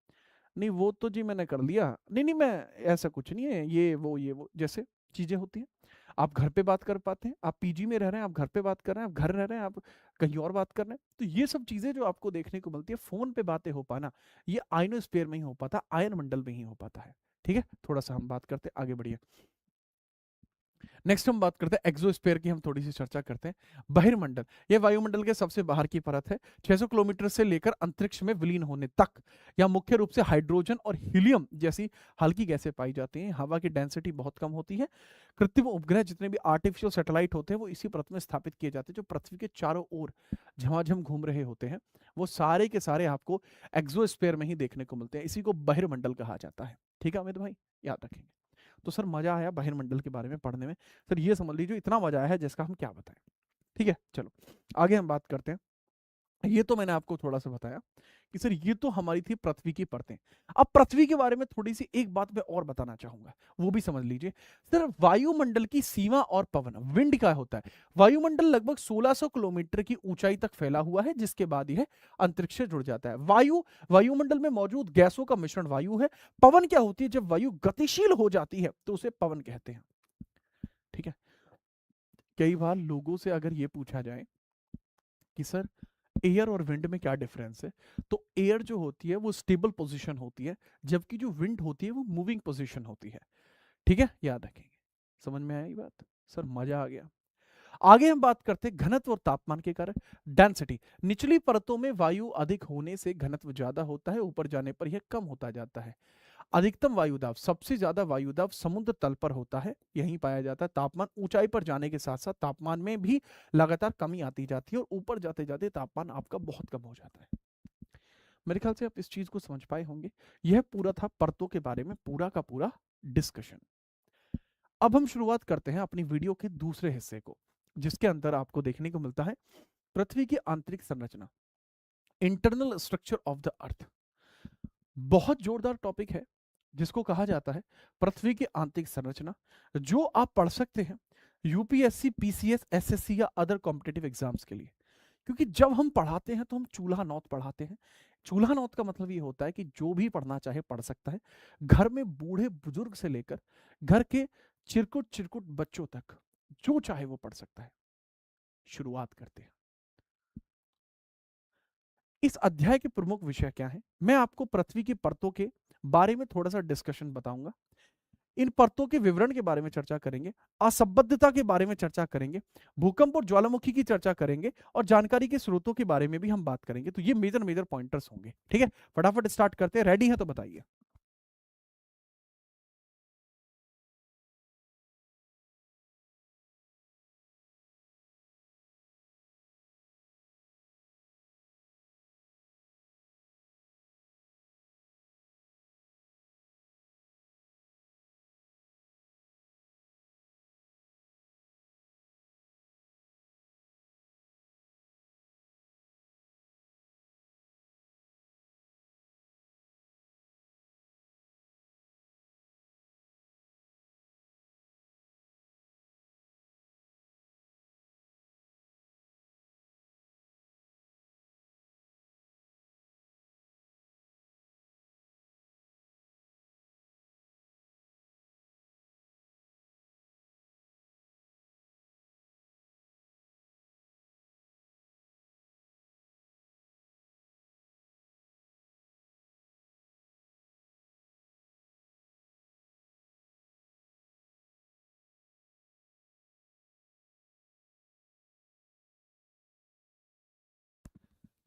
नहीं वो तो जी मैंने कर लिया, नहीं नहीं मैं, ऐसा कुछ नहीं है, ये वो जैसे चीजें होती हैं। आप घर पे बात कर पाते हैं, आप पीजी में रह रहे हैं, आप घर पे बात कर रहे हैं, आप घर रह रहे हैं, आप कहीं और बात कर रहे हैं, तो ये सब चीजें जो आपको देखने को मिलती है, फोन पे बातें हो पाना, ये आयनोस्फीयर में ही हो पाता, आयन मंडल में ही हो पाता है। ठीक है, थोड़ा सा हम बात करते हैं, आगे बढ़िए। नेक्स्ट हम बात करते हैं एक्सोस्फीयर की, हम थोड़ी सी चर्चा करते हैं। बहिर्मंडल, यह वायुमंडल के सबसे बाहर की परत है, 600 किलोमीटर से लेकर अंतरिक्ष में विलीन होने तक। यहाँ मुख्य रूप से हाइड्रोजन और हीलियम जैसी हल्की गैसें पाई जाती हैं। हवा की डेंसिटी बहुत कम होती है। कृत्रिम उपग्रह, जितने भी आर्टिफिशियल सैटेलाइट होते हैं, वो इसी परत में स्थापित किए जाते हैं, जो पृथ्वी के चारों ओर झमाझम घूम रहे होते हैं। वो सारे के सारे आपको एक्सोस्फीयर में ही देखने को मिलते हैं। इसी को बहिर्मंडल कहा जाता है। ठीक है अमित भाई, याद रखेंगे। तो सर मजा आया बहिर्मंडल के बारे में पढ़ने में। सर ये समझ लीजिए इतना मजा आया है जिसका हम क्या बताएं। ठीक है, चलो आगे हम बात करते हैं। ये तो मैंने आपको थोड़ा सा बताया कि सर ये तो हमारी थी पृथ्वी की परतें। अब पृथ्वी के बारे में थोड़ी सी एक बात मैं और बताना चाहूंगा, वो भी समझ लीजिए। सर वायुमंडल की सीमा और पवन, विंड क्या होता है? वायुमंडल लगभग 1600 किलोमीटर की ऊंचाई तक फैला हुआ है, जिसके बाद यह अंतरिक्ष से जुड़ जाता है। वायुमंडल में मौजूद गैसों का मिश्रण वायु है। पवन क्या होती है? जब वायु गतिशील हो जाती है तो उसे पवन कहते हैं। ठीक है, कई बार लोगों से अगर ये पूछा जाए कि सर एयर और विंड में क्या डिफरेंस है, तो एयर जो होती है वो स्टेबल पोजीशन होती है, जबकि जो विंड होती है वो मूविंग पोजीशन होती है। ठीक है, याद रखेंगे। समझ में आया ये बात? सर मजा आ गया। आगे हम बात करते हैं घनत्व और तापमान के कारण। डेंसिटी, निचली परतों में वायु अधिक होने से घनत्व ज्यादा होता है, ऊपर जाने पर यह कम होता जाता है। अधिकतम वायुदाब, सबसे ज्यादा वायुदाब समुद्र तल पर होता है, यहीं पाया जाता है। तापमान, ऊंचाई पर जाने के साथ साथ तापमान में भी लगातार कमी आती जाती है, और ऊपर जाते जाते तापमान आपका बहुत कम हो जाता है। मेरे ख्याल से आप इस चीज को समझ पाए होंगे। यह पूरा था परतों के बारे में पूरा का पूरा डिस्कशन। अब हम शुरुआत करते हैं अपनी वीडियो के दूसरे हिस्से को, जिसके अंदर आपको देखने को मिलता है पृथ्वी की आंतरिक संरचना, internal structure of the earth. बहुत जोरदार टॉपिक है, जिसको कहा जाता है पृथ्वी की आंतरिक संरचना, जो आप पढ़ सकते हैं यूपीएससी, पीसीएस, एसएससी या अदर कॉम्पिटिटिव एग्जाम्स के लिए। क्योंकि जब हम पढ़ाते हैं तो हम चूल्हा नौत पढ़ाते हैं। चूल्हा नौत का मतलब ये होता है कि जो भी पढ़ना चाहे पढ़ सकता है। घर में बूढ़े बुजुर्ग से लेकर घर के चिरकुट चिरकुट बच्चों तक जो चाहे वो पढ़ सकता है। शुरुआत करते हैं। इस अध्याय के प्रमुख विषय क्या हैं? मैं आपको पृथ्वी की परतों के बारे में थोड़ा सा डिस्कशन बताऊंगा। इन परतों के विवरण के बारे में चर्चा करेंगे, असंबद्धता के बारे में चर्चा करेंगे, भूकंप और ज्वालामुखी की चर्चा करेंगे, और जानकारी के स्रोतों के बारे में भी हम बात करेंगे। तो ये मेजर मेजर पॉइंटर्स होंगे। ठीक है, फटाफट स्टार्ट करते हैं। रेडी है तो बताइए।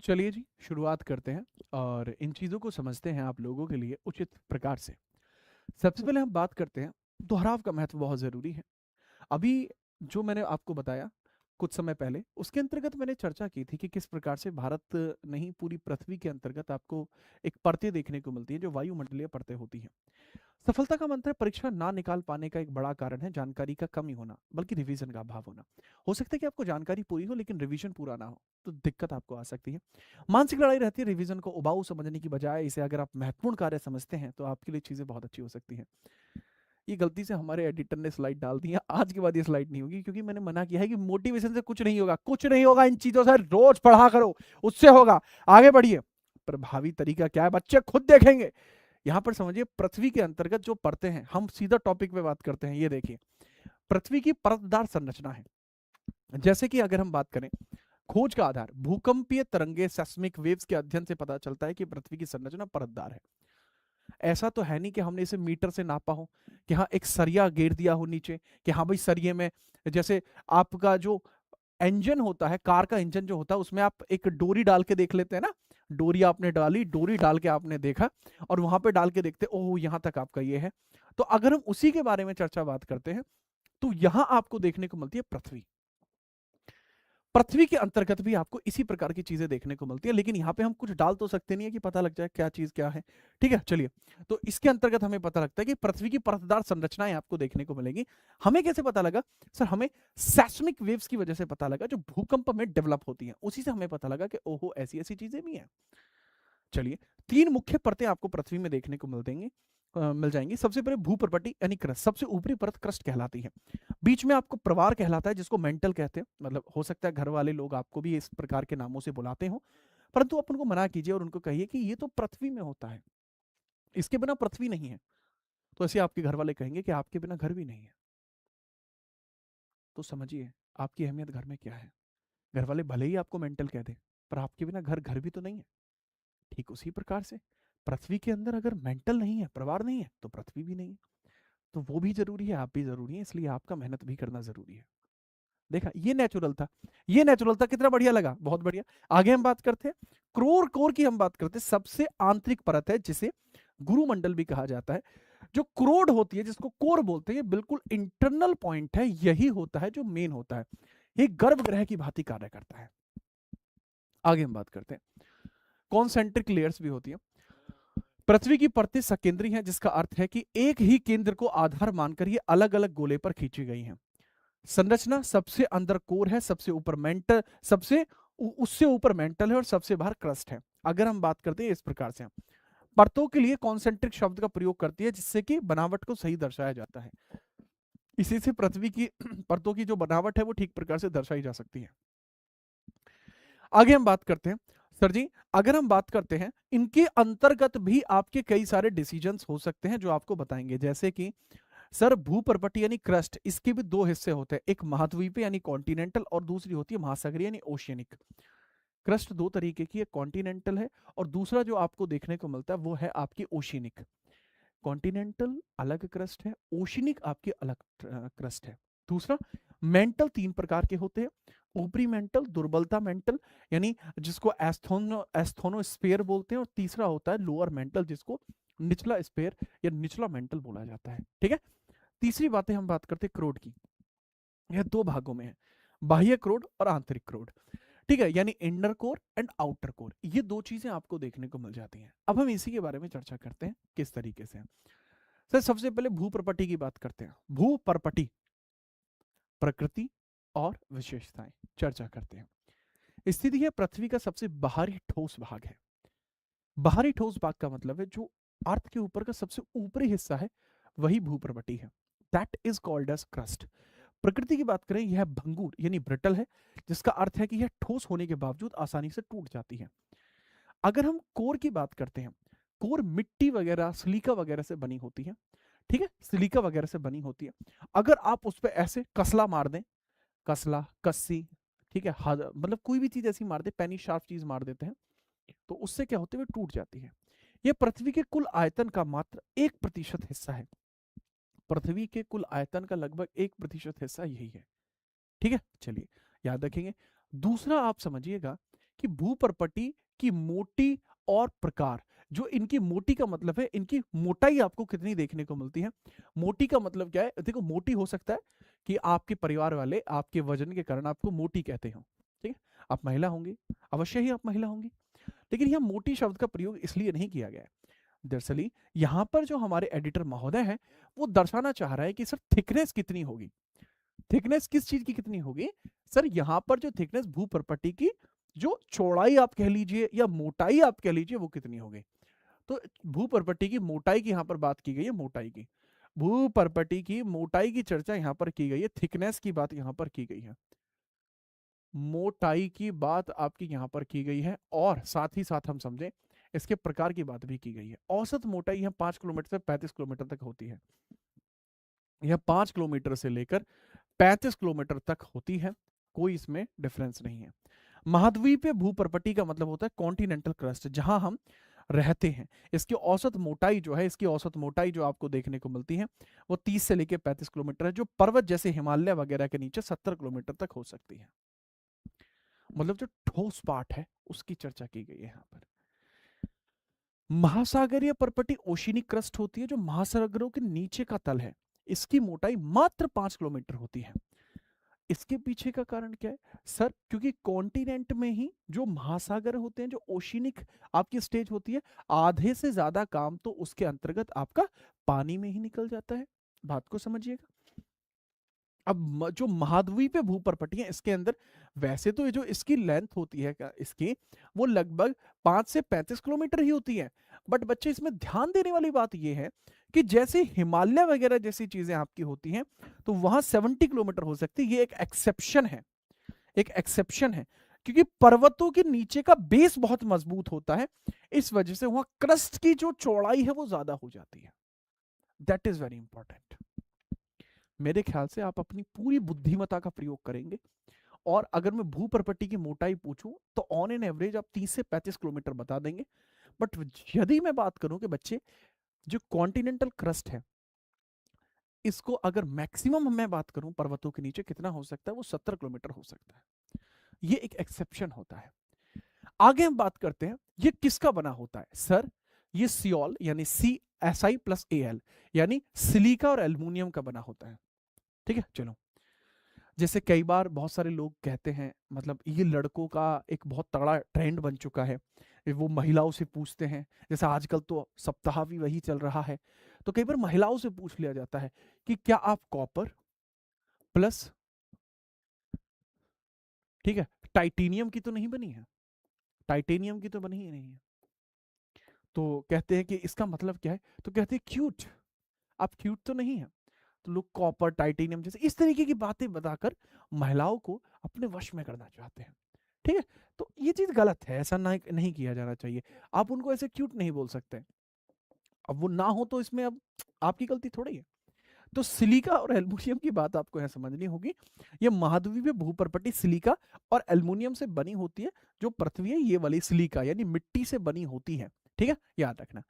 चलिए जी, शुरुआत करते हैं और इन चीजों को समझते हैं आप लोगों के लिए उचित प्रकार से। सबसे पहले हम बात करते हैं, दोहराव का महत्व बहुत जरूरी है। अभी जो मैंने आपको बताया कुछ समय पहले, उसके अंतर्गत मैंने चर्चा की थी कि किस प्रकार से भारत नहीं पूरी पृथ्वी के अंतर्गत आपको एक परतें देखने को मिलती हैं, जो वायुमंडलीय परतें होती हैं। सफलता का मंत्र परीक्षा ना निकाल पाने का एक बड़ा कारण है जानकारी का कमी होना, बल्कि रिवीजन का अभाव होना। हो सकता है कि आपको जानकारी पूरी हो लेकिन रिवीजन पूरा ना हो, तो दिक्कत आपको आ सकती है। मानसिक लड़ाई रहती है रिवीजन को उबाऊ समझने की बजाय इसे अगर आप महत्वपूर्ण कार्य समझते हैं तो आपके लिए चीजें बहुत अच्छी हो सकती हैं। ये गलती से हमारे एडिटर ने स्लाइड डाल दी है, आज के बाद ये स्लाइड नहीं होगी, क्योंकि मैंने मना किया है कि मोटिवेशन से कुछ नहीं होगा, कुछ नहीं होगा इन चीजों से। रोज पढ़ा करो, उससे होगा। आगे बढ़िए। प्रभावी तरीका क्या है बच्चे खुद देखेंगे। यहां पर समझिए पृथ्वी के अंतर्गत जो परतें हैं, हम सीधा टॉपिक पे बात करते हैं। ये देखिए पृथ्वी की परतदार संरचना है। जैसे कि अगर हम बात करें, खोज का आधार भूकंपीय तरंगे, सेस्मिक वेव्स के अध्ययन से पता चलता है कि पृथ्वी की संरचना परतदार है। ऐसा तो है नहीं कि हमने इसे मीटर से नापा हो, कि हाँ एक सरिया गेर दिया हो नीचे, कि हाँ भाई सरिये में, जैसे आपका जो इंजन होता है, कार का इंजन जो होता है, उसमें आप एक डोरी डाल के देख लेते हैं ना, डोरी आपने डाली, डोरी डाल के आपने देखा, और वहां पे डाल के देखते ओह यहां तक आपका ये है। तो अगर हम उसी के बारे में चर्चा बात करते हैं, तो यहां आपको देखने को मिलती है पृथ्वी। पृथ्वी के अंतर्गत भी आपको इसी प्रकार की चीजें देखने को मिलती है, लेकिन यहाँ पे हम कुछ डाल तो सकते नहीं है कि पता लग जाए क्या चीज क्या है। ठीक है, चलिए, तो इसके अंतर्गत हमें पता लगता है कि पृथ्वी की परतदार संरचनाएं आपको देखने को मिलेगी। हमें कैसे पता लगा सर? हमें सेस्मिक वेव्स की वजह से पता लगा, जो भूकंप में डेवलप होती हैं, उसी से हमें पता लगा कि ओहो ऐसी ऐसी चीजें भी हैं। चलिए, तीन मुख्य परतें आपको पृथ्वी में देखने को मिल जाएंगी। सबसे पहले भूपर्पटी यानी क्रस्ट, सबसे ऊपरी परत क्रस्ट कहलाती है। बीच में आपको प्रवार कहलाता है, जिसको मेंटल कहते हैं। मतलब हो सकता है घर वाले लोग आपको भी इस प्रकार के नामों से बुलाते हो, परंतु आप उनको मना कीजिए और उनको कहिए कि ये तो पृथ्वी में होता है, इसके बिना पृथ्वी नहीं है। तो ऐसे आपके घर वाले कहेंगे कि आपके बिना घर भी नहीं है। तो समझिए आपकी अहमियत घर में क्या है। घर वाले भले ही आपको मेंटल कह दे, पर आपके बिना घर घर भी तो नहीं है। ठीक उसी प्रकार से पृथ्वी के अंदर अगर मेंटल नहीं है, प्रवार नहीं है, तो पृथ्वी भी नहीं है। तो वो भी जरूरी है, आप भी जरूरी है, इसलिए आपका मेहनत भी करना जरूरी है। देखा, ये नेचुरल था, ये नेचुरल था, कितना बढ़िया लगा, बहुत बढ़िया। आगे हम बात करते हैं क्रोर कोर की। हम बात करते हैं सबसे आंतरिक परत है, जिसे गुरुमंडल भी कहा जाता है। जो क्रोड होती है, जिसको कोर बोलते हैं, ये बिल्कुल इंटरनल पॉइंट है, यही होता है जो मेन होता है। ये गर्भगृह की भांति कार्य करता है। आगे हम बात करते हैं कॉन्सेंट्रिक लेयर्स भी होती है। पृथ्वी की परतें सकेंद्री हैं, जिसका अर्थ है कि एक ही केंद्र को आधार मानकर ये अलग अलग गोले पर खींची गई हैं। संरचना सबसे अंदर कोर है, सबसे ऊपर मेंटल, उससे ऊपर मेंटल है, और सबसे बाहर क्रस्ट है। अगर हम बात करते हैं इस प्रकार से, परतों के लिए कॉन्सेंट्रिक शब्द का प्रयोग करती है, जिससे कि बनावट को सही दर्शाया जाता है। इसी से पृथ्वी की परतों की जो बनावट है वो ठीक प्रकार से दर्शाई जा सकती है। आगे हम बात करते हैं सर जी, अगर हम बात करते हैं इनके अंतर्गत भी आपके कई सारे डिसीजंस हो सकते हैं जो आपको बताएंगे। जैसे कि सर भूपर्पटी यानी क्रस्ट, इसके भी दो हिस्से होते हैं, एक महाद्वीपीय यानी कॉन्टिनेंटल, और दूसरी होती है महासागरीय यानी ओशियनिक। क्रस्ट दो तरीके की है, कॉन्टिनेंटल है, और दूसरा जो आपको देखने को मिलता है वो है आपकी ओशियनिक। कॉन्टिनेंटल अलग क्रस्ट है, ओशियनिक आपकी अलग क्रस्ट है। दूसरा, मेंटल तीन प्रकार के होते हैं। ऊपरी मेंटल, दुर्बलता मेंटल, यानी जिसको एस्थोनोस्फेयर बोलते हैं, और तीसरा होता है लोअर मेंटल, जिसको निचला स्पेयर या निचला मेंटल बोला जाता है। ठीक है, तीसरी बातें हम बात करते हैं क्रोड की। यह दो भागों में है, बाह्य क्रोड और आंतरिक क्रोड। ठीक है, यानी inner core and outer core, ये दो चीजें आपको देखने को मिल जाती हैं। अब हम इसी के बारे में चर्चा करते हैं किस तरीके से। सर सबसे पहले भूप्रपटी की बात करते हैं। भूप्रपटी, प्रकृति और विशेषताएं चर्चा करते हैं। स्थिति है पृथ्वी का सबसे बाहरी ठोस भाग है। बाहरी ठोस भाग का मतलब है जो अर्थ के ऊपर का सबसे ऊपरी हिस्सा है, वही भूप्रपटी है। That is called as crust. प्रकृति की बात करें, यह भंगुर यानी ब्रिटल है, जिसका अर्थ है कि यह ठोस होने के बावजूद आसानी से टूट जाती है। अगर हम कोर की बात करते हैं, कोर मिट्टी वगैरह, सिलिका वगैरह से बनी होती है। ठीक है, सिलिका वगैरह से बनी होती है। अगर आप उस पर ऐसे कसला मार दें, कसला, कस्सी, ठीक है, मतलब कोई भी चीज ऐसी मार दे, पेनी शार्प चीज मार देते हैं, तो उससे क्या होते हुए टूट जाती है। यह पृथ्वी के कुल आयतन का मात्र 1% हिस्सा है। पृथ्वी के कुल आयतन का लगभग 1% हिस्सा यही है। ठीक है, चलिए याद रखेंगे। दूसरा आप समझिएगा कि भूपर्पटी की मोटी और प्रकार, जो इनकी मोटी का मतलब है इनकी मोटाई आपको कितनी देखने को मिलती है। मोटी का मतलब क्या है? देखो, मोटी हो सकता है कि आपके परिवार वाले आपके वजन के कारण आपको मोटी कहते हो। ठीक है, आप महिला होंगी, अवश्य ही आप महिला होंगी, लेकिन यह मोटी शब्द का प्रयोग इसलिए नहीं किया गया है। दरअसल यहां पर जो हमारे एडिटर महोदय हैं, वो दर्शाना चाह रहा है कि सर थिकनेस कितनी होगी। थिकनेस किस चीज की कितनी होगी? सर यहां पर जो थिकनेस भूपर्पटी की, जो चौड़ाई आप कह लीजिए या मोटाई आप कह लीजिए, वो कितनी होगी। तो भूपर्पटी की मोटाई की यहां पर बात की गई है, मोटाई की। भूपर्पटी की मोटाई की चर्चा यहां पर की गई है, थिकनेस की बात यहां पर की गई है, मोटाई की बात आपकी यहां पर की गई है, और साथ ही साथ हम समझें इसके प्रकार की बात भी की गई है। औसत मोटाई यहां 5 किलोमीटर से 35 किलोमीटर तक होती है। यह 5 किलोमीटर से लेकर 35 किलोमीटर तक होती है, कोई इसमें डिफरेंस नहीं है। महाद्वीपीय भूपर्पटी का मतलब होता है कॉन्टिनेंटल क्रस्ट, जहां हम रहते हैं। इसकी औसत मोटाई जो है, इसकी औसत मोटाई जो आपको देखने को मिलती है वो 30 से लेके 35 किलोमीटर है, जो पर्वत जैसे हिमालय वगैरह के नीचे 70 किलोमीटर तक हो सकती है। मतलब जो ठोस पार्ट है उसकी चर्चा की गई है यहाँ पर। महासागरीय पर्पटी ओशिनिक क्रस्ट होती है, जो महासागरों के नीचे का तल है। इसकी मोटाई मात्र 5 किलोमीटर होती है। इसके पीछे का कारण क्या है सर? क्योंकि कॉन्टिनेंट में ही जो महासागर होते हैं, जो ओशिनिक आपकी स्टेज होती है, आधे से ज्यादा काम तो उसके अंतर्गत आपका पानी में ही निकल जाता है। बात को समझिएगा। अब जो महाद्वीपीय भूपर्पटी है इसके अंदर, वैसे तो ये जो इसकी लेंथ होती है इसकी, वो लगभग 5 से 35 किलोमीटर ही होती है। बट बच्चे इसमें ध्यान देने वाली बात ये है कि जैसे हिमालय वगैरह जैसी चीजें आपकी होती हैं तो वहां 70 किलोमीटर हो सकती है। ये एक एक्सेप्शन है, एक एक्सेप्शन है, क्योंकि पर्वतों के नीचे का बेस बहुत मजबूत होता है। इस वजह से वहां क्रस्ट की जो चौड़ाई है वो ज्यादा हो जाती है। That is very important. मेरे ख्याल से आप अपनी पूरी बुद्धिमत्ता का प्रयोग करेंगे, और अगर मैं भूपर्पटी की मोटाई पूछूं तो ऑन एन एवरेज आप 30 से 35 किलोमीटर बता देंगे। बट यदि मैं बात करूं कि बच्चे जो कॉन्टिनेंटल क्रस्ट है, इसको अगर मैक्सिमम मैं बात करूं पर्वतों के नीचे कितना हो सकता है, वो 70 किलोमीटर हो सकता है। ये एक एक्सेप्शन होता है। आगे हम बात करते हैं ये किसका बना होता है सर? ये सियोल यानी Si+Al यानी सिलिका और एल्युमिनियम का बना होता है। ठीक है, चलो। जैसे कई बार बहुत सारे लोग कहते हैं, मतलब ये लड़कों का एक बहुत तगड़ा ट्रेंड बन चुका है, वो महिलाओं से पूछते हैं। जैसे आजकल तो सप्ताह भी वही चल रहा है, तो कई बार महिलाओं से पूछ लिया जाता है कि क्या आप कॉपर प्लस, ठीक है, टाइटेनियम की तो नहीं बनी है? टाइटेनियम की तो बनी ही नहीं है। तो कहते हैं कि इसका मतलब क्या है? तो कहते हैं क्यूट, आप क्यूट तो नहीं है। तो लोग कॉपर टाइटेनियम जैसे इस तरीके की बातें बताकर महिलाओं को अपने वश में करना चाहते हैं। ठीक है, तो ये चीज गलत है, ऐसा नहीं किया जाना चाहिए। आप उनको ऐसे क्यूट नहीं बोल सकते। अब वो ना हो तो इसमें अब आपकी गलती थोड़ी है। तो सिलिका और एल्युमिनियम की बात आपको यहाँ समझनी होगी। ये महाद्वीपीय भूपर्पटी सिलिका और एल्युमिनियम से बनी होती है। जो पृथ्वी है ये वाली सिलिका यानी मिट्टी से बनी होती है। ठीक है, याद रखना।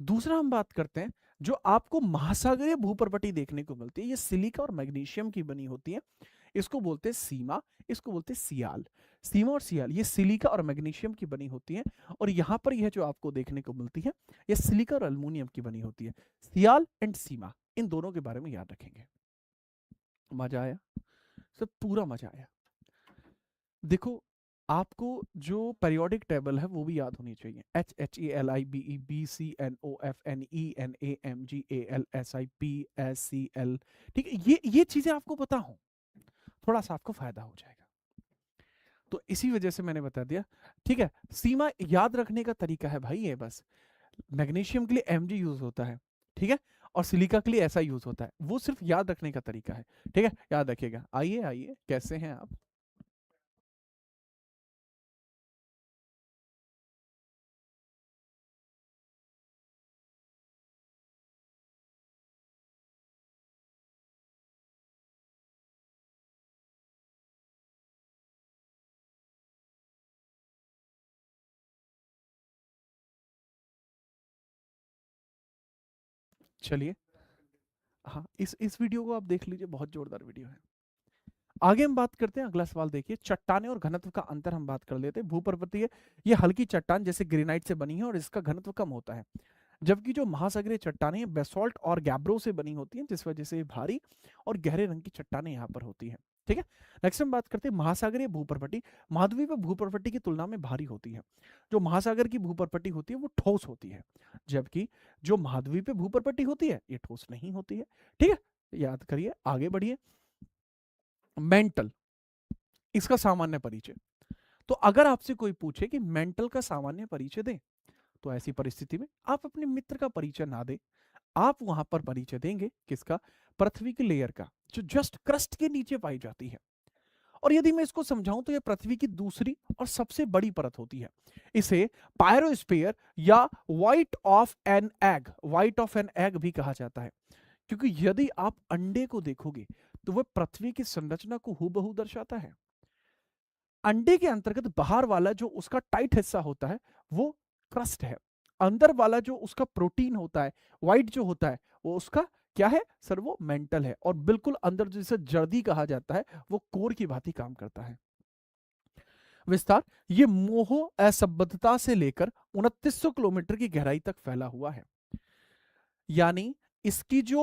दूसरा हम बात करते हैं, जो आपको महासागरीय भूपर्पटी देखने को मिलती है, ये सिलिका और मैग्नीशियम की बनी होती है। इसको बोलते हैं सीमा, इसको बोलते हैं सियाल। सीमा और सियाल ये सिलिका और मैग्नीशियम की बनी होती है। और यहां पर यह जो आपको देखने को मिलती है, ये सिलिका और एल्युमिनियम की बनी होती है। सियाल एंड सीमा, इन दोनों के बारे में याद रखेंगे। मजा आया? सब पूरा मजा आया। देखो, आपको जो पेरियोडिक टेबल है वो भी याद होनी चाहिए। HHALIBE BCNOFNENAMGALSIPSCL, ठीक है, ये चीजें आपको पता हो, थोड़ा सा आपको फायदा हो जाएगा। तो इसी वजह से मैंने बता दिया। ठीक है, सीमा याद रखने का तरीका है भाई ये बस। मैग्नीशियम के लिए Mg यूज होता है, ठीक है, और सिलिका के लिए ऐसा यूज होता है, वो सिर्फ याद रखने का तरीका है। ठीक है, याद रखिएगा। आइए आइए, कैसे हैं आप? चलिए, हाँ, इस वीडियो को आप देख लीजिए, बहुत जोरदार वीडियो है। आगे हम बात करते हैं, अगला सवाल देखिए। चट्टाने और घनत्व का अंतर हम बात कर लेते हैं। भूपर्वतीय ये हल्की चट्टान जैसे ग्रेनाइट से बनी है और इसका घनत्व कम होता है, जबकि जो महासागरीय चट्टानें बेसॉल्ट और गैब्रो से बनी होती हैं, जिस वजह से भारी और गहरे रंग की चट्टानें यहाँ पर होती हैं। ठीक है, नेक्स्ट हम बात करते हैं महासागरीय भूपर्वटी। महाद्वीपीय भूपर्वटी की तुलना में भारी होती है। जो महासागर की भूपर्वटी होती है वो ठोस होती है, जबकि जो महाद्वीपीय भूपर्वटी होती है ये ठोस नहीं होती है। ठीक है, याद करिए, आगे बढ़िए। मेंटल, इसका सामान्य परिचय। तो अगर आपसे कोई पूछे कि मेंटल का सामान्य परिचय दें, तो ऐसी परिस्थिति में आप अपने मित्र का परिचय ना दें, आप वहां पर परिचय देंगे किसका? पृथ्वी की लेयर का, जो जस्ट क्रस्ट के नीचे पाई जाती है। और यदि मैं इसको समझाऊं तो यह पृथ्वी की दूसरी और सबसे बड़ी परत होती है। इसे पायरोस्फीयर या व्हाइट ऑफ एन एग भी कहा जाता है, क्योंकि यदि आप अंडे को देखोगे तो वह पृथ्वी की संरचना को हूबहू दर्शाता है। अंडे के अंतर्गत बाहर वाला जो उसका टाइट हिस्सा होता है वो क्रस्ट है, अंदर वाला जो उसका प्रोटीन होता है, व्हाइट जो होता है, वो उसका क्या है सर, वो मेंटल है। और बिल्कुल अंदर जिसे जर्दी कहा जाता है, वो कोर की भांति काम करता है। विस्तार, ये मोह असंबद्धता से लेकर 2900 किलोमीटर की गहराई तक फैला हुआ है। यानी इसकी जो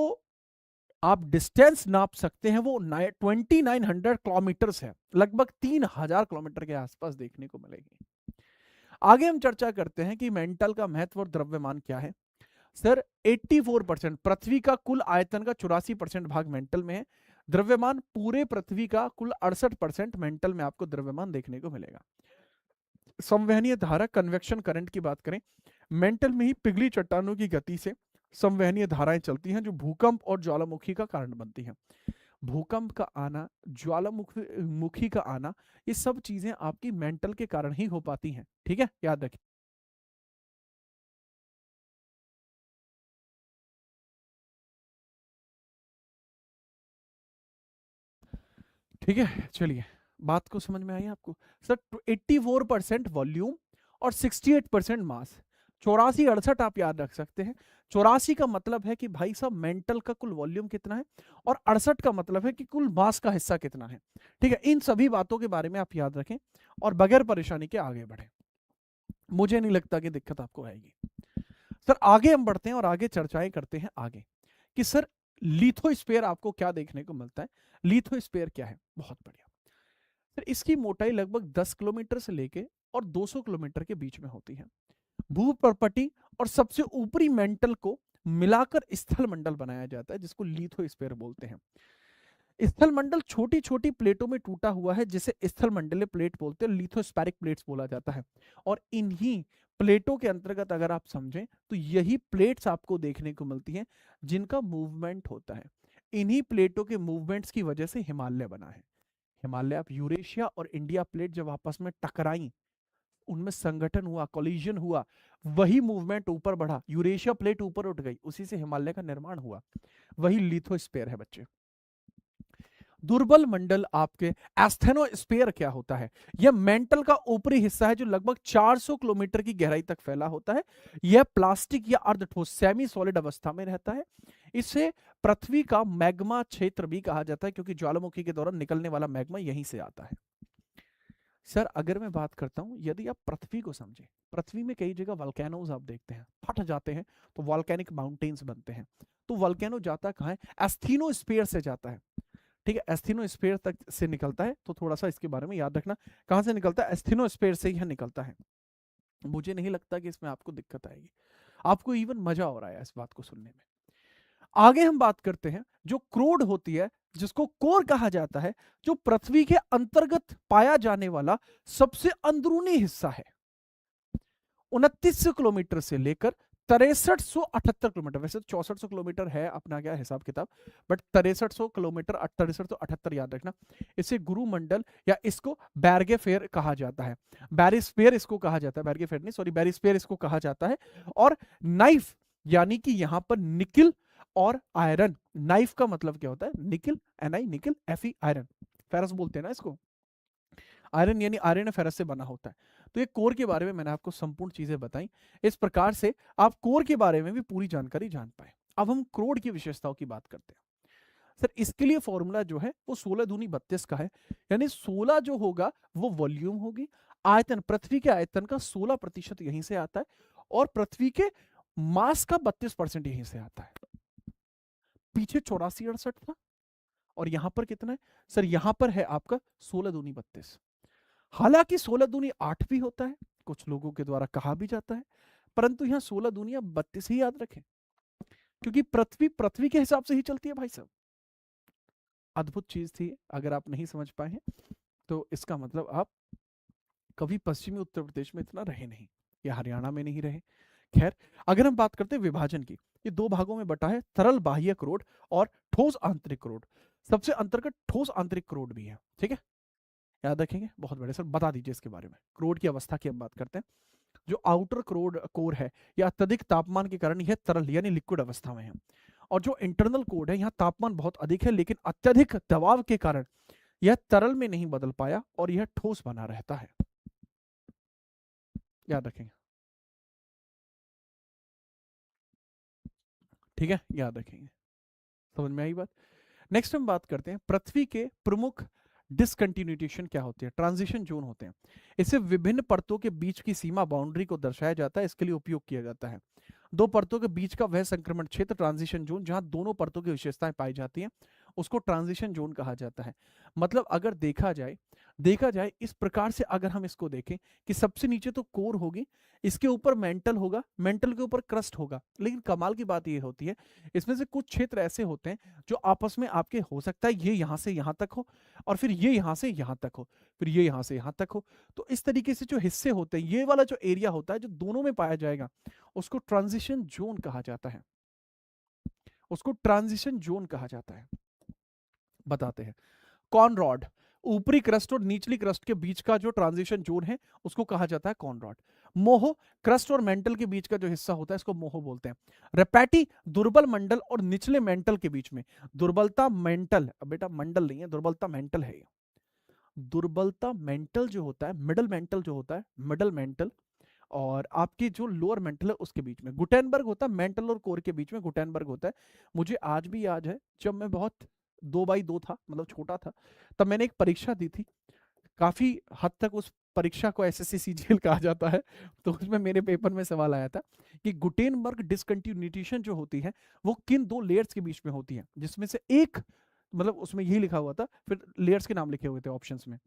आप डिस्टेंस नाप सकते हैं वो 2900 किलोमीटर है, लगभग 3000 किलोमीटर के आसपास देखने को मिलेगी। आगे हम चर्चा करते हैं कि मेंटल का महत्व और द्रव्यमान क्या है। सर 84%, पृथ्वी का कुल आयतन का 84% भाग मेंटल में है। द्रव्यमान, पूरे पृथ्वी का कुल 68% मेंटल में आपको द्रव्यमान देखने को मिलेगा। संवहनीय धारा, कन्वेक्शन करंट की बात करें, मेंटल में ही पिघली चट्टानों की गति से संवहनीय धाराएं चलती हैं, जो भूकंप और ज्वालामुखी का कारण बनती हैं। भूकंप का आना, ज्वालामुखी का आना, ये सब चीजें आपकी मेंटल के कारण ही हो पाती हैं। ठीक है, याद रखें। ठीक है, चलिए, बात को समझ में आई आपको। सर 84% वॉल्यूम और 68% मास, 84-68 आप याद रख सकते हैं। 84 का मतलब है कि भाई साहब मेंटल का कुल वॉल्यूम कितना है, और 68 का मतलब है कि कुल मास का हिस्सा कितना है। ठीक है, इन सभी बातों के बारे में आप याद रखें और बगैर परेशानी के आगे बढ़े। मुझे नहीं लगता कि दिक्कत आपको आएगी। सर आगे हम बढ़ते हैं और आगे चर्चाएं करते हैं आगे कि सर लिथोस्फीयर आपको क्या देखने को मिलता है। लिथोस्फीयर क्या है, बहुत बढ़िया। सर इसकी मोटाई लगभग 10 किलोमीटर से लेके और 200 किलोमीटर के बीच में होती है। भूपर्पटी और सबसे ऊपरी मेंटल को मिलाकर स्थल मंडल बनाया जाता है, जिसको लिथोस्फीयर बोलते हैं। स्थल मंडल छोटी छोटी प्लेटों में टूटा हुआ है, जिसे स्थल मंडलीय प्लेट बोलते हैं, लिथोस्फेरिक प्लेट्स बोला जाता है। और इन्हीं प्लेटों के अंतर्गत अगर आप समझें तो यही प्लेट्स आपको देखने को मिलती हैं जिनका मूवमेंट होता है। इन्हीं प्लेटों के मूवमेंट्स की वजह से हिमालय बना है। हिमालय, आप यूरेशिया और इंडिया प्लेट जब आपस में टकराई, उनमें संगठन हुआ, कोलिजन हुआ, वही मूवमेंट ऊपर बढ़ा, यूरेशिया प्लेट ऊपर उठ गई, उसी से हिमालय का निर्माण हुआ। वही लिथोस्फीयर है बच्चे। दुर्बल मंडल आपके एस्थेनोस्फीयर क्या होता है? यह मेंटल का ऊपरी हिस्सा है जो लगभग 400 किलोमीटर की गहराई तक फैला होता है। यह प्लास्टिक या अर्धठोस सेमी सॉलिड अवस्था में रहता है। इसे पृथ्वी का मैग्मा क्षेत्र भी कहा जाता है, क्योंकि ज्वालामुखी के दौरान निकलने वाला मैग्मा यहीं से आता है। सर अगर मैं बात करता हूं, यदि आप पृथ्वी को समझें, पृथ्वी में कई जगह वॉल्केनोज आप देखते हैं फट जाते हैं तो वॉल्केनिक माउंटेन्स बनते हैं। तो वॉल्केनो जाता कहाँ है? एस्थेनोस्फीयर से जाता है। ठीक है, एस्थेनोस्फीयर तक से निकलता है, तो थोड़ा सा इसके बारे में याद रखना। कहां से निकलता है? एस्थेनोस्फीयर से यह निकलता है। मुझे नहीं लगता कि इसमें आपको दिक्कत आएगी, आपको इवन मजा हो रहा है इस बात को सुनने में। आगे हम बात करते हैं जो क्रोड होती है, जिसको कोर कहा जाता है, जो पृथ्वी के अंतर्गत पाया जाने वाला सबसे अंदरूनी हिस्सा है। 2900 किलोमीटर से लेकर 6378 किलोमीटर, वैसे 6400 किलोमीटर है अपना क्या हिसाब किताब, बट 6300 किलोमीटर, 6378 याद रखना। इसे गुरुमंडल या इसको बैरगेफेयर कहा जाता है। बैरिस्फेयर इसको कहा जाता है, बैरगेफेयर नहीं सॉरी, बैरिस्फेयर इसको कहा जाता है। और नाइफ, यानी कि यहां पर निकिल और आयरन, नाइफ का मतलब क्या होता है? Nickel, N nickel, F iron, ferrous बोलते हैं ना इसको। आयरन यानी आयरन फेरस से बना होता है। तो ये कोर के बारे में मैंने आपको संपूर्ण चीजें बताई। इस प्रकार से आप कोर के बारे में भी पूरी जानकारी जान पाए। अब हम क्रोड की विशेषताओं की बात करते हैं। सर इसके लिए फॉर्मूला जो है वो 16 दूनी 32 का है। यानी 16 जो होगा वो वॉल्यूम होगी। आयतन, पृथ्वी के आयतन का 16% यहीं से आता है, और पृथ्वी के मास का 32% यहीं से आता है। पीछे 84-68 था, और यहां पर कितना है? सर यहां पर है आपका 16 दूनी 32। हालांकि 16 दूनी 8 भी होता है, कुछ लोगों के द्वारा कहा भी जाता है, परंतु यहां 16 दूनी 32 ही याद रखें, क्योंकि पृथ्वी पृथ्वी के हिसाब से ही चलती है भाई साहब। अद्भुत चीज थी, अगर आप नहीं समझ पाए हैं तो इसका मतलब आप कभी पश्चिमी उत्तर प्रदेश में इतना रहे नहीं, या हरियाणा में नहीं रहे। खैर, अगर हम बात करते हैं विभाजन की, ये दो भागों में बटा है, तरल बाह्य क्रोड और ठोस आंतरिक क्रोड। सबसे अंतर्गत ठोस आंतरिक क्रोड भी है। ठीक है, याद रखेंगे, बहुत बड़े सर बता दीजिए इसके बारे में। क्रोड की अवस्था की हम बात करते हैं। जो आउटर क्रोड कोर है, यह अत्यधिक तापमान के कारण यह तरल यानी लिक्विड अवस्था में है। और जो इंटरनल कोड है, यहाँ तापमान बहुत अधिक है, लेकिन अत्यधिक दबाव के कारण यह तरल में नहीं बदल पाया और यह ठोस बना रहता है। याद रखेंगे। ठीक है, याद रखेंगे। समझ में आई बात? नेक्स्ट हम बात करते हैं पृथ्वी के प्रमुख डिसकंटिन्यूएशन क्या होती है, ट्रांजिशन जोन होते हैं। इसे विभिन्न परतों के बीच की सीमा बाउंड्री को दर्शाया जाता है, इसके लिए उपयोग किया जाता है। दो परतों के बीच का वह संक्रमण क्षेत्र ट्रांजिशन जोन जहां दोनों परतों की विशेषताएं पाई जाती हैं उसको ट्रांजिशन जोन कहा जाता है। मतलब अगर देखा जाए इस प्रकार से, अगर हम इसको देखें कि सबसे नीचे तो कोर होगी, इसके ऊपर मेंटल होगा, मेंटल के ऊपर क्रस्ट होगा, लेकिन कमाल की बात यह होती है इसमें से कुछ क्षेत्र ऐसे होते हैं जो आपस में आपके, हो सकता है ये यहां से यहां तक हो और फिर ये यहां से यहां तक हो, फिर ये यहां से यहां तक हो। तो इस तरीके से जो हिस्से होते हैं, ये वाला जो एरिया होता है जो दोनों में पाया जाएगा उसको ट्रांजिशन जोन कहा जाता है, उसको ट्रांजिशन जोन कहा जाता है। बताते हैं। कॉनरॉड, ऊपरी क्रस्ट और निचली क्रस्ट के बीच का जो ट्रांजिशन जोन है उसको कहा जाता है कॉनरॉड। मोह, क्रस्ट और मेंटल के बीच का जो हिस्सा होता है इसको मोह बोलते हैं। रेपैटी, दुर्बल मंडल और निचले मेंटल के बीच में। दुर्बलता मेंटल, अब बेटा मंडल नहीं है, दुर्बलता मेंटल है। दुर्बलता मेंटल जो होता है, मिडल मेंटल जो होता है, मिडल मेंटल और आपकी जो लोअर मेंटल है उसके बीच में गुटेनबर्ग होता है। मेंटल और कोर के बीच में गुटेनबर्ग होता है। मुझे आज भी याद है जब मैं बहुत 2x2 था, मतलब छोटा था, तब मैंने एक परीक्षा दी थी। काफी हद तक उस परीक्षा को एसएससी सीजीएल कहा जाता है। तो उसमें मेरे पेपर में सवाल आया था कि गुटेनबर्ग डिसकंटिन्यूएशन जो होती है वो किन दो लेयर्स के बीच में होती है, जिसमें से एक, मतलब उसमें यही लिखा हुआ था, फिर लेयर्स के नाम लिखे हुए थे ऑप्शंस में,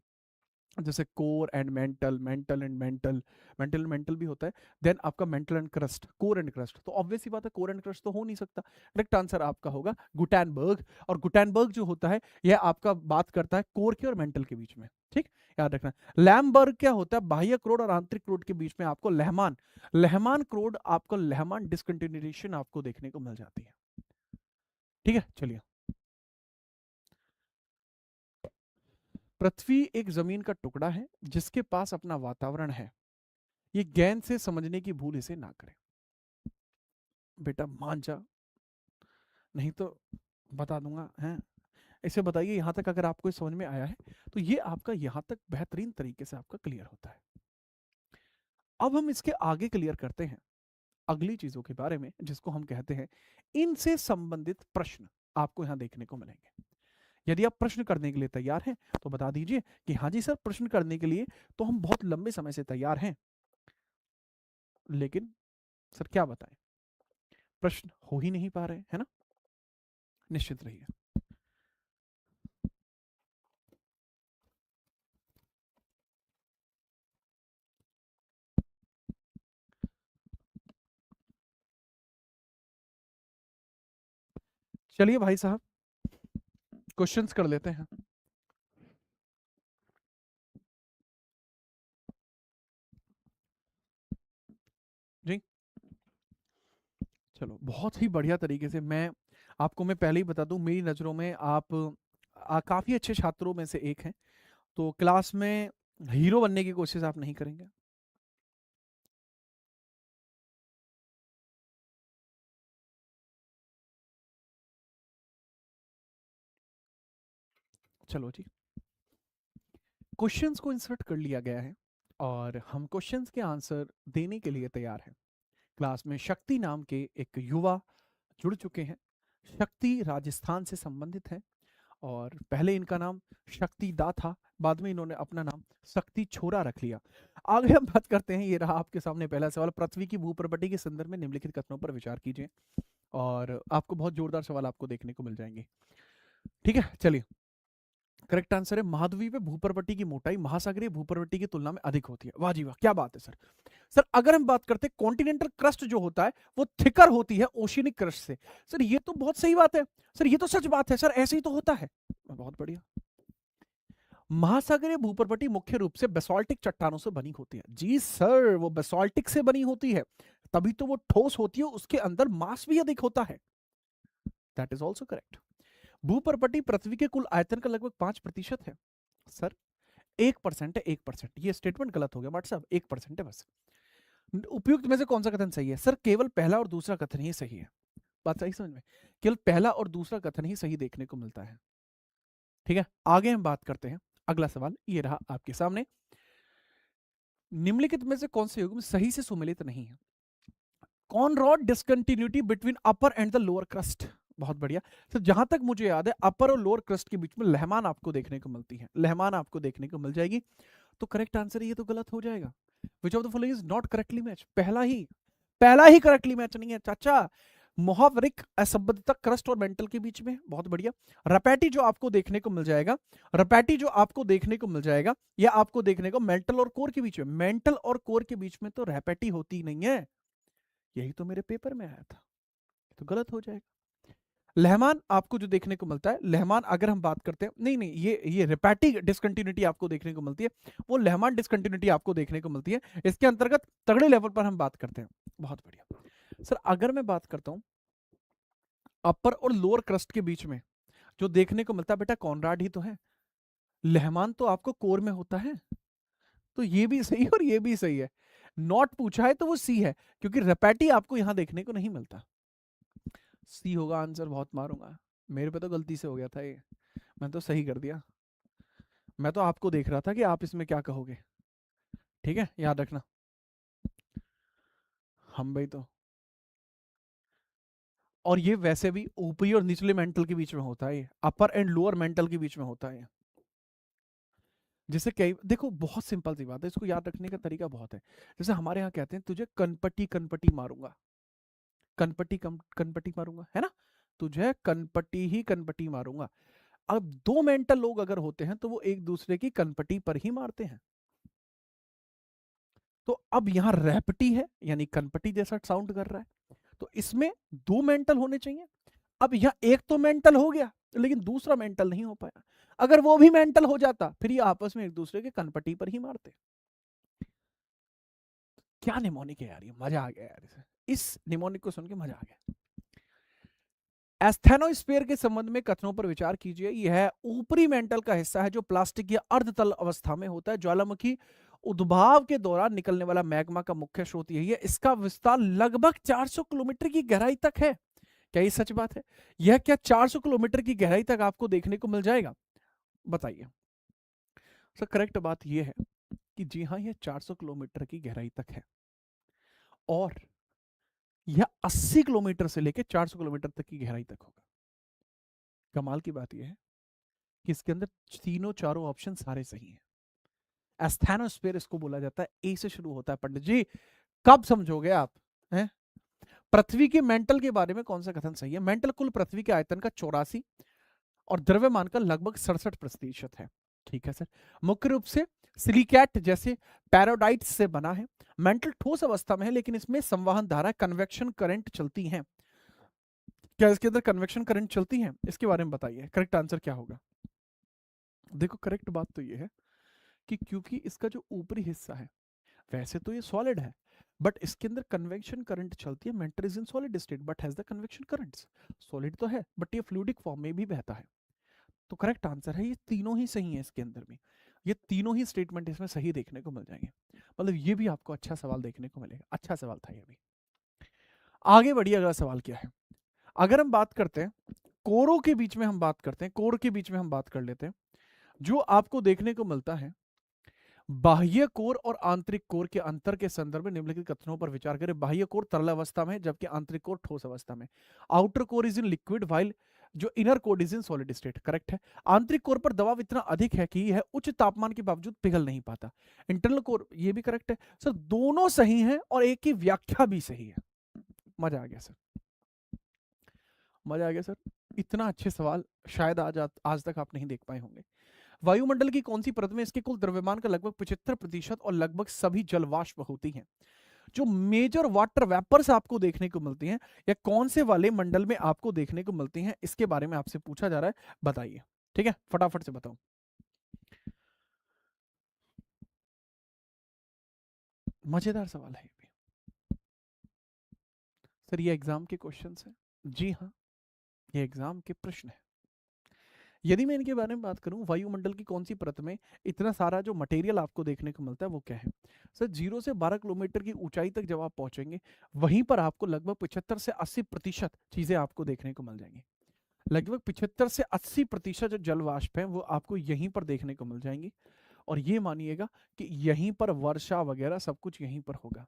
जैसे core and mental, mental and mental, mental mental भी होता है। देन आपका mental and crust, core and crust, तो ऑब्वियस ही बात है कोर एंड क्रस्ट तो हो नहीं सकता। करेक्ट आंसर आपका होगा गुटेनबर्ग। और गुटेनबर्ग जो होता है यह आपका बात करता है कोर के और मेंटल के बीच में। ठीक, याद रखना। लैमबर्ग क्या होता है, बाह्य क्रोड और आंतरिक क्रोड के बीच में आपको लहमान, लहमान क्रोड, आपको लहमान डिसकंटिन्यूएशन आपको देखने को मिल जाती है। ठीक है, चलिए। पृथ्वी एक जमीन का टुकड़ा है जिसके पास अपना वातावरण है। ये गैन से समझने की भूल इसे ना करें। बेटा मान जा, नहीं तो बता दूंगा हैं। इसे बताइए यहां तक अगर आपको समझ में आया है तो ये आपका यहां तक बेहतरीन तरीके से आपका क्लियर होता है। अब हम इसके आगे क्लियर करते हैं अगली चीजों के बारे में जिसको हम कहते हैं इनसे संबंधित प्रश्न आपको यहां देखने को मिलेंगे। यदि आप प्रश्न करने के लिए तैयार हैं तो बता दीजिए कि हाँ जी सर, प्रश्न करने के लिए तो हम बहुत लंबे समय से तैयार हैं, लेकिन सर क्या बताएं, प्रश्न हो ही नहीं पा रहे, है ना? निश्चित रहिए। चलिए भाई साहब, क्वेश्चंस कर लेते हैं। जी, चलो बहुत ही बढ़िया तरीके से मैं पहले ही बता दूं, मेरी नज़रों में आप काफ़ी अच्छे छात्रों में से एक हैं। तो क्लास में हीरो बनने की कोशिश आप नहीं करेंगे? चलो जी, क्वेश्चंस को इंसर्ट कर लिया गया है और हम क्वेश्चंस के आंसर देने के लिए तैयार हैं। क्लास में शक्ति नाम के एक युवा जुड़ चुके हैं। शक्ति राजस्थान से संबंधित है और पहले इनका नाम शक्ति दा था, बाद में इन्होंने अपना नाम शक्ति छोरा रख लिया। आगे हम बात करते हैं, ये रहा आपके सामने पहला सवाल। पृथ्वी की भूप्रपट्टी के संदर्भ में निम्नलिखित कथनों पर विचार कीजिए और आपको बहुत जोरदार सवाल आपको देखने को मिल जाएंगे। ठीक है, चलिए। करेक्ट आंसर है महाद्वीप में भूप्रपट्टी की मोटाई महासागरीय भूप्रपट्टी की तुलना में अधिक होती है। वाह जी वाह, क्या बात है सर। सर अगर हम बात करते हैं कॉन्टिनेंटल क्रस्ट जो होता है वो थिकर होती है ओशियनिक क्रस्ट से। सर ये तो बहुत सही बात है, सर ये तो सच बात है, सर ऐसे ही तो होता है। बहुत बढ़िया। महासागरीय भूप्रपट्टी मुख्य रूप से बेसाल्टिक चट्टानों से बनी होती है। जी सर, वो बेसाल्टिक से बनी होती है, तभी तो वो ठोस होती है, उसके अंदर मास भी अधिक होता है। That is also correct. भूप्रपट्टी पृथ्वी के कुल आयतन का लगभग 5% है। सर 1% है, 1%, ये स्टेटमेंट गलत हो गया बट साहब, 1% है बस। उपयुक्त में से कौन सा कथन सही है? सर केवल पहला और दूसरा कथन ही सही है। बात सही समझ में? केवल पहला और दूसरा कथन ही सही देखने को मिलता है। ठीक है, आगे हम बात करते हैं। अगला सवाल ये रहा आपके सामने। निम्नलिखित में से कौन से युग्म सही से सुमेलित नहीं है? Conrad discontinuity between upper and the lower crust. बहुत बढ़िया सर, जहां तक मुझे याद है अपर और लोअर क्रस्ट के बीच में लहमान आपको देखने को मिलती है, लहमान आपको देखने को मिल जाएगी। तो करेक्ट आंसर ये तो गलत हो जाएगा। Which of the following is not correctly match? पहला ही करेक्टली मैच नहीं है चाचा। मोहावरिक असंबद्धता क्रस्ट और मेंटल के बीच में, बहुत बढ़िया। रपैटी जो आपको देखने को मिल जाएगा, रपैटी जो आपको देखने को मिल जाएगा, या आपको देखने को मेंटल और कोर के बीच में, मेंटल और कोर के बीच में तो रैपेटी होती नहीं है। यही तो मेरे पेपर में आया था, तो गलत हो जाएगा। लहमान आपको जो देखने को मिलता है, लहमान अगर हम बात करते हैं, नहीं नहीं, ये रेपैटी डिसकंटिन्यूटी आपको देखने को मिलती है, वो लहमान डिसकंटिन्यूटी आपको देखने को मिलती है। इसके अंतर्गत तगड़े लेवल पर हम बात करते हैं। बहुत बढ़िया सर, अगर मैं बात करता हूं अपर और लोअर क्रस्ट के बीच में जो देखने को मिलता है बेटा, कॉनराड ही तो है। लहमान तो आपको कोर में होता है, तो ये भी सही है और ये भी सही है। नॉट पूछा है तो वो सी है, क्योंकि रेपैटी आपको यहां देखने को नहीं मिलता। सी होगा आंसर, बहुत मारूंगा। मेरे पे तो गलती से हो गया था ये, मैं तो सही कर दिया। मैं तो आपको देख रहा था कि आप इसमें क्या कहोगे। ठीक है, याद रखना। हम भाई तो, और ये वैसे भी ऊपरी और निचले मेंटल के बीच में होता है, ये अपर एंड लोअर मेंटल के बीच में होता है। जैसे कई देखो, बहुत सिंपल सी बात है, इसको याद रखने का तरीका बहुत है। जैसे हमारे यहाँ कहते हैं तुझे कनपटी कनपटी मारूंगा, कनपटी कनपटी मारूंगा, है ना? तुझे कनपटी ही कनपटी मारूंगा। अब दो मेंटल लोग अगर होते हैं तो वो एक दूसरे की कनपटी पर ही मारते हैं। तो अब यहां रैपटी है, यानी कनपटी जैसा साउंड कर रहा है, तो इसमें दो मेंटल होने चाहिए। अब यहां एक तो मेंटल हो गया, लेकिन दूसरा मेंटल नहीं हो पाया। अगर वो भी मेंटल हो जाता, फिर ये आपस में एक दूसरे के कनपटी पर ही मारते। क्या निमोनिक है यार, ये मजा आ गया यार, इस निमोनिक को सुन के मजा आ गया। एस्थेनोस्फीयर के संबंध में कथनों पर विचार कीजिए। यह ऊपरी मेंटल का हिस्सा है जो प्लास्टिक या अर्धतल अवस्था में होता है। ज्वालामुखी उद्भाव के दौरान निकलने वाला मैग्मा का मुख्य स्रोत यही है। इसका विस्तार लगभग 400 किलोमीटर की गहराई तक है। क्या ये सच बात है? यह क्या 400 किलोमीटर की गहराई तक आपको देखने को मिल जाएगा? बताइए सर। करेक्ट बात यह है कि जी हाँ, यह 400 किलोमीटर की गहराई तक है, और यह 80 किलोमीटर से लेकर 400 किलोमीटर तक की गहराई तक होगा। कमाल की बात यह है कि इसके अंदर तीनों चारों ऑप्शन सारे सही हैं। एस्थेनोस्फीयर इसको बोला जाता है, ए से शुरू होता है। पंडित जी कब समझोगे आप? हैं? पृथ्वी के मेंटल के बारे में कौन सा कथन सही है? मेंटल कुल पृथ्वी के आयतन का 84 और द्रव्यमान का लगभग 67% है। ठीक है सर। मुख्य रूप से सिलिकेट जैसे पैराडाइट्स से बना है। मेंटल ठोस अवस्था में है, लेकिन इसमें संवहन धारा कन्वेक्शन करंट चलती है। क्या इसके अंदर कन्वेक्शन करंट चलती है? इसके बारे में बताइए, करेक्ट आंसर क्या होगा? देखो, करेक्ट बात तो ये है कि क्योंकि इसका जो ऊपरी हिस्सा है, वैसे तो ये सॉलिड है, बट इसके अंदर कन्वेक्शन करंट चलती है। Mental is in solid state but has the convection currents. Solid तो है, बट ये फ्लूइडिक फॉर्म में भी बहता है। तो करेक्ट आंसर है, ये तीनों ही सही है इसके अंदर में। ये तीनों ही स्टेटमेंट इसमें सही देखने को मिल जाएंगे। मतलब ये भी आपको अच्छा सवाल देखने को मिलेगा। अच्छा सवाल था ये भी। आगे बढ़िए, अगला सवाल क्या है? अगर हम बात करते हैं कोरों के बीच में, हम बात करते हैं कोर के बीच में, हम बात कर लेते हैं। जो आपको देखने को मिलता है, बाह्य कोर और आंतरिक कोर के अंतर के संदर्भ में निम्नलिखित कथनों पर विचार करें। बाह्य कोर तरल अवस्था में है, जबकि आंतरिक कोर ठोस अवस्था में। Outer core is in liquid while जो inner core is in solid state. Correct है। आंतरिक कोर पर दबाव इतना अधिक है कि यह उच्च तापमान के बावजूद पिघल नहीं पाता। इंटरनल कोर, ये भी करेक्ट है सर। दोनों सही हैं और एक की व्याख्या भी सही है। मजा आ गया सर, मजा आ गया सर। इतना अच्छे सवाल शायद आज तक आप नहीं देख पाए होंगे। वायुमंडल की कौन सी परत में इसके कुल द्रव्यमान का लगभग 75% और लगभग सभी जलवाष्प होती हैं? जो मेजर वाटर वेपर्स आपको देखने को मिलती हैं, या कौन से वाले मंडल में आपको देखने को मिलती हैं, इसके बारे में आपसे पूछा जा रहा है, बताइए। ठीक है, फटाफट से बताओ। मजेदार सवाल है ये भी सर। ये एग्जाम के क्वेश्चन है। जी हाँ, ये एग्जाम के प्रश्न है। यदि मैं इनके बारे में बात करूं, वायुमंडल की कौन सी परत में इतना सारा जो मटेरियल आपको देखने को मिलता है, वो क्या है? सर 0 से 12 किलोमीटर की ऊंचाई तक जब आप पहुंचेंगे, वहीं पर आपको लगभग 75 से 80% चीजें आपको देखने को मिल जाएंगी। लगभग 75 से 80% जो जल वाष्प है, वो आपको यहीं पर देखने को मिल जाएंगी। और ये मानिएगा कि यहीं पर वर्षा वगैरह सब कुछ यहीं पर होगा।